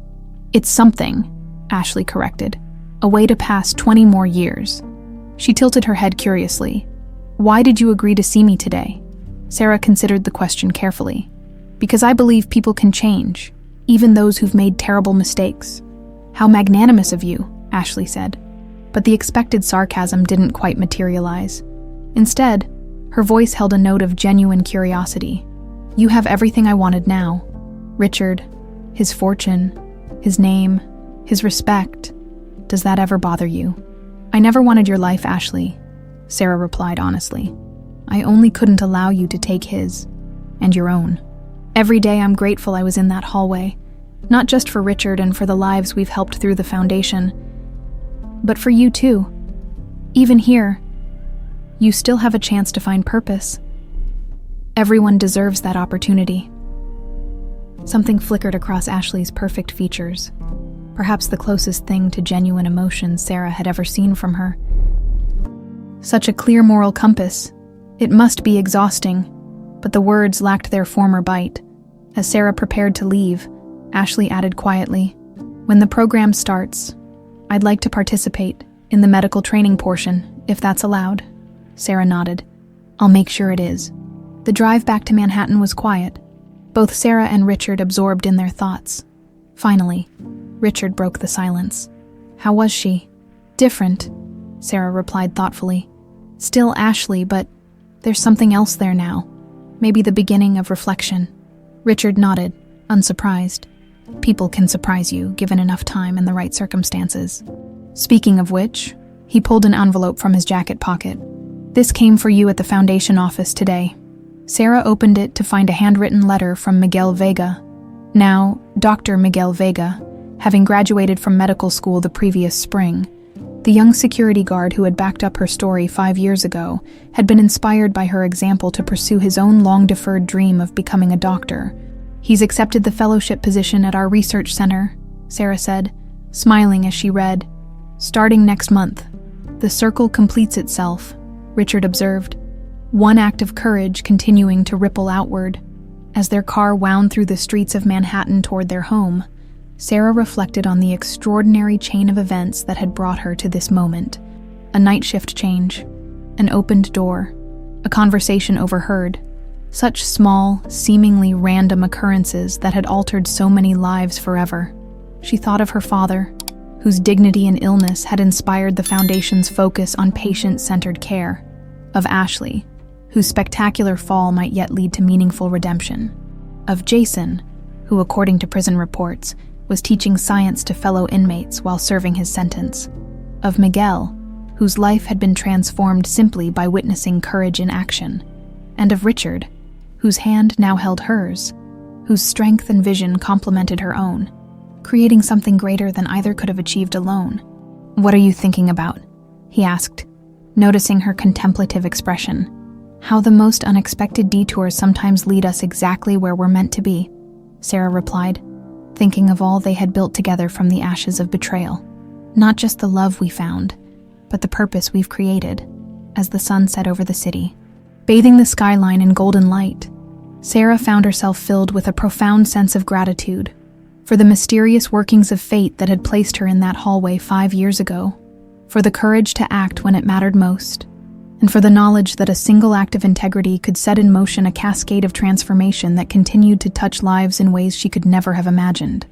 It's something, Ashley corrected. A way to pass 20 more years. She tilted her head curiously. Why did you agree to see me today? Sarah considered the question carefully. Because I believe people can change, even those who've made terrible mistakes. How magnanimous of you, Ashley said. But the expected sarcasm didn't quite materialize. Instead, her voice held a note of genuine curiosity. You have everything I wanted now. Richard, his fortune, his name, his respect. Does that ever bother you? I never wanted your life, Ashley, Sarah replied honestly. I only couldn't allow you to take his, and your own. Every day I'm grateful I was in that hallway, not just for Richard and for the lives we've helped through the foundation, but for you too. Even here, you still have a chance to find purpose. Everyone deserves that opportunity. Something flickered across Ashley's perfect features, perhaps the closest thing to genuine emotion Sarah had ever seen from her. Such a clear moral compass. It must be exhausting, but the words lacked their former bite. As Sarah prepared to leave, Ashley added quietly, "When the program starts, I'd like to participate in the medical training portion, if that's allowed." Sarah nodded. "I'll make sure it is." The drive back to Manhattan was quiet, both Sarah and Richard absorbed in their thoughts. Finally, Richard broke the silence. "How was she?" "Different," Sarah replied thoughtfully. "Still Ashley, but there's something else there now. Maybe the beginning of reflection." Richard nodded, unsurprised. People can surprise you, given enough time and the right circumstances. Speaking of which, he pulled an envelope from his jacket pocket. "This came for you at the foundation office today." Sarah opened it to find a handwritten letter from Miguel Vega. Now, Dr. Miguel Vega, having graduated from medical school the previous spring, the young security guard who had backed up her story 5 years ago had been inspired by her example to pursue his own long-deferred dream of becoming a doctor. "He's accepted the fellowship position at our research center," Sarah said, smiling as she read. "Starting next month." "The circle completes itself," Richard observed, one act of courage continuing to ripple outward. As their car wound through the streets of Manhattan toward their home, Sarah reflected on the extraordinary chain of events that had brought her to this moment. A night shift change, an opened door, a conversation overheard. Such small, seemingly random occurrences that had altered so many lives forever. She thought of her father, whose dignity in illness had inspired the foundation's focus on patient-centered care. Of Ashley, whose spectacular fall might yet lead to meaningful redemption. Of Jason, who, according to prison reports, was teaching science to fellow inmates while serving his sentence. Of Miguel, whose life had been transformed simply by witnessing courage in action. And of Richard, whose hand now held hers, whose strength and vision complemented her own, creating something greater than either could have achieved alone. "What are you thinking about?" he asked, noticing her contemplative expression. "How the most unexpected detours sometimes lead us exactly where we're meant to be," Sarah replied, thinking of all they had built together from the ashes of betrayal. "Not just the love we found, but the purpose we've created," as the sun set over the city, bathing the skyline in golden light. Sarah found herself filled with a profound sense of gratitude for the mysterious workings of fate that had placed her in that hallway 5 years ago, for the courage to act when it mattered most, and for the knowledge that a single act of integrity could set in motion a cascade of transformation that continued to touch lives in ways she could never have imagined.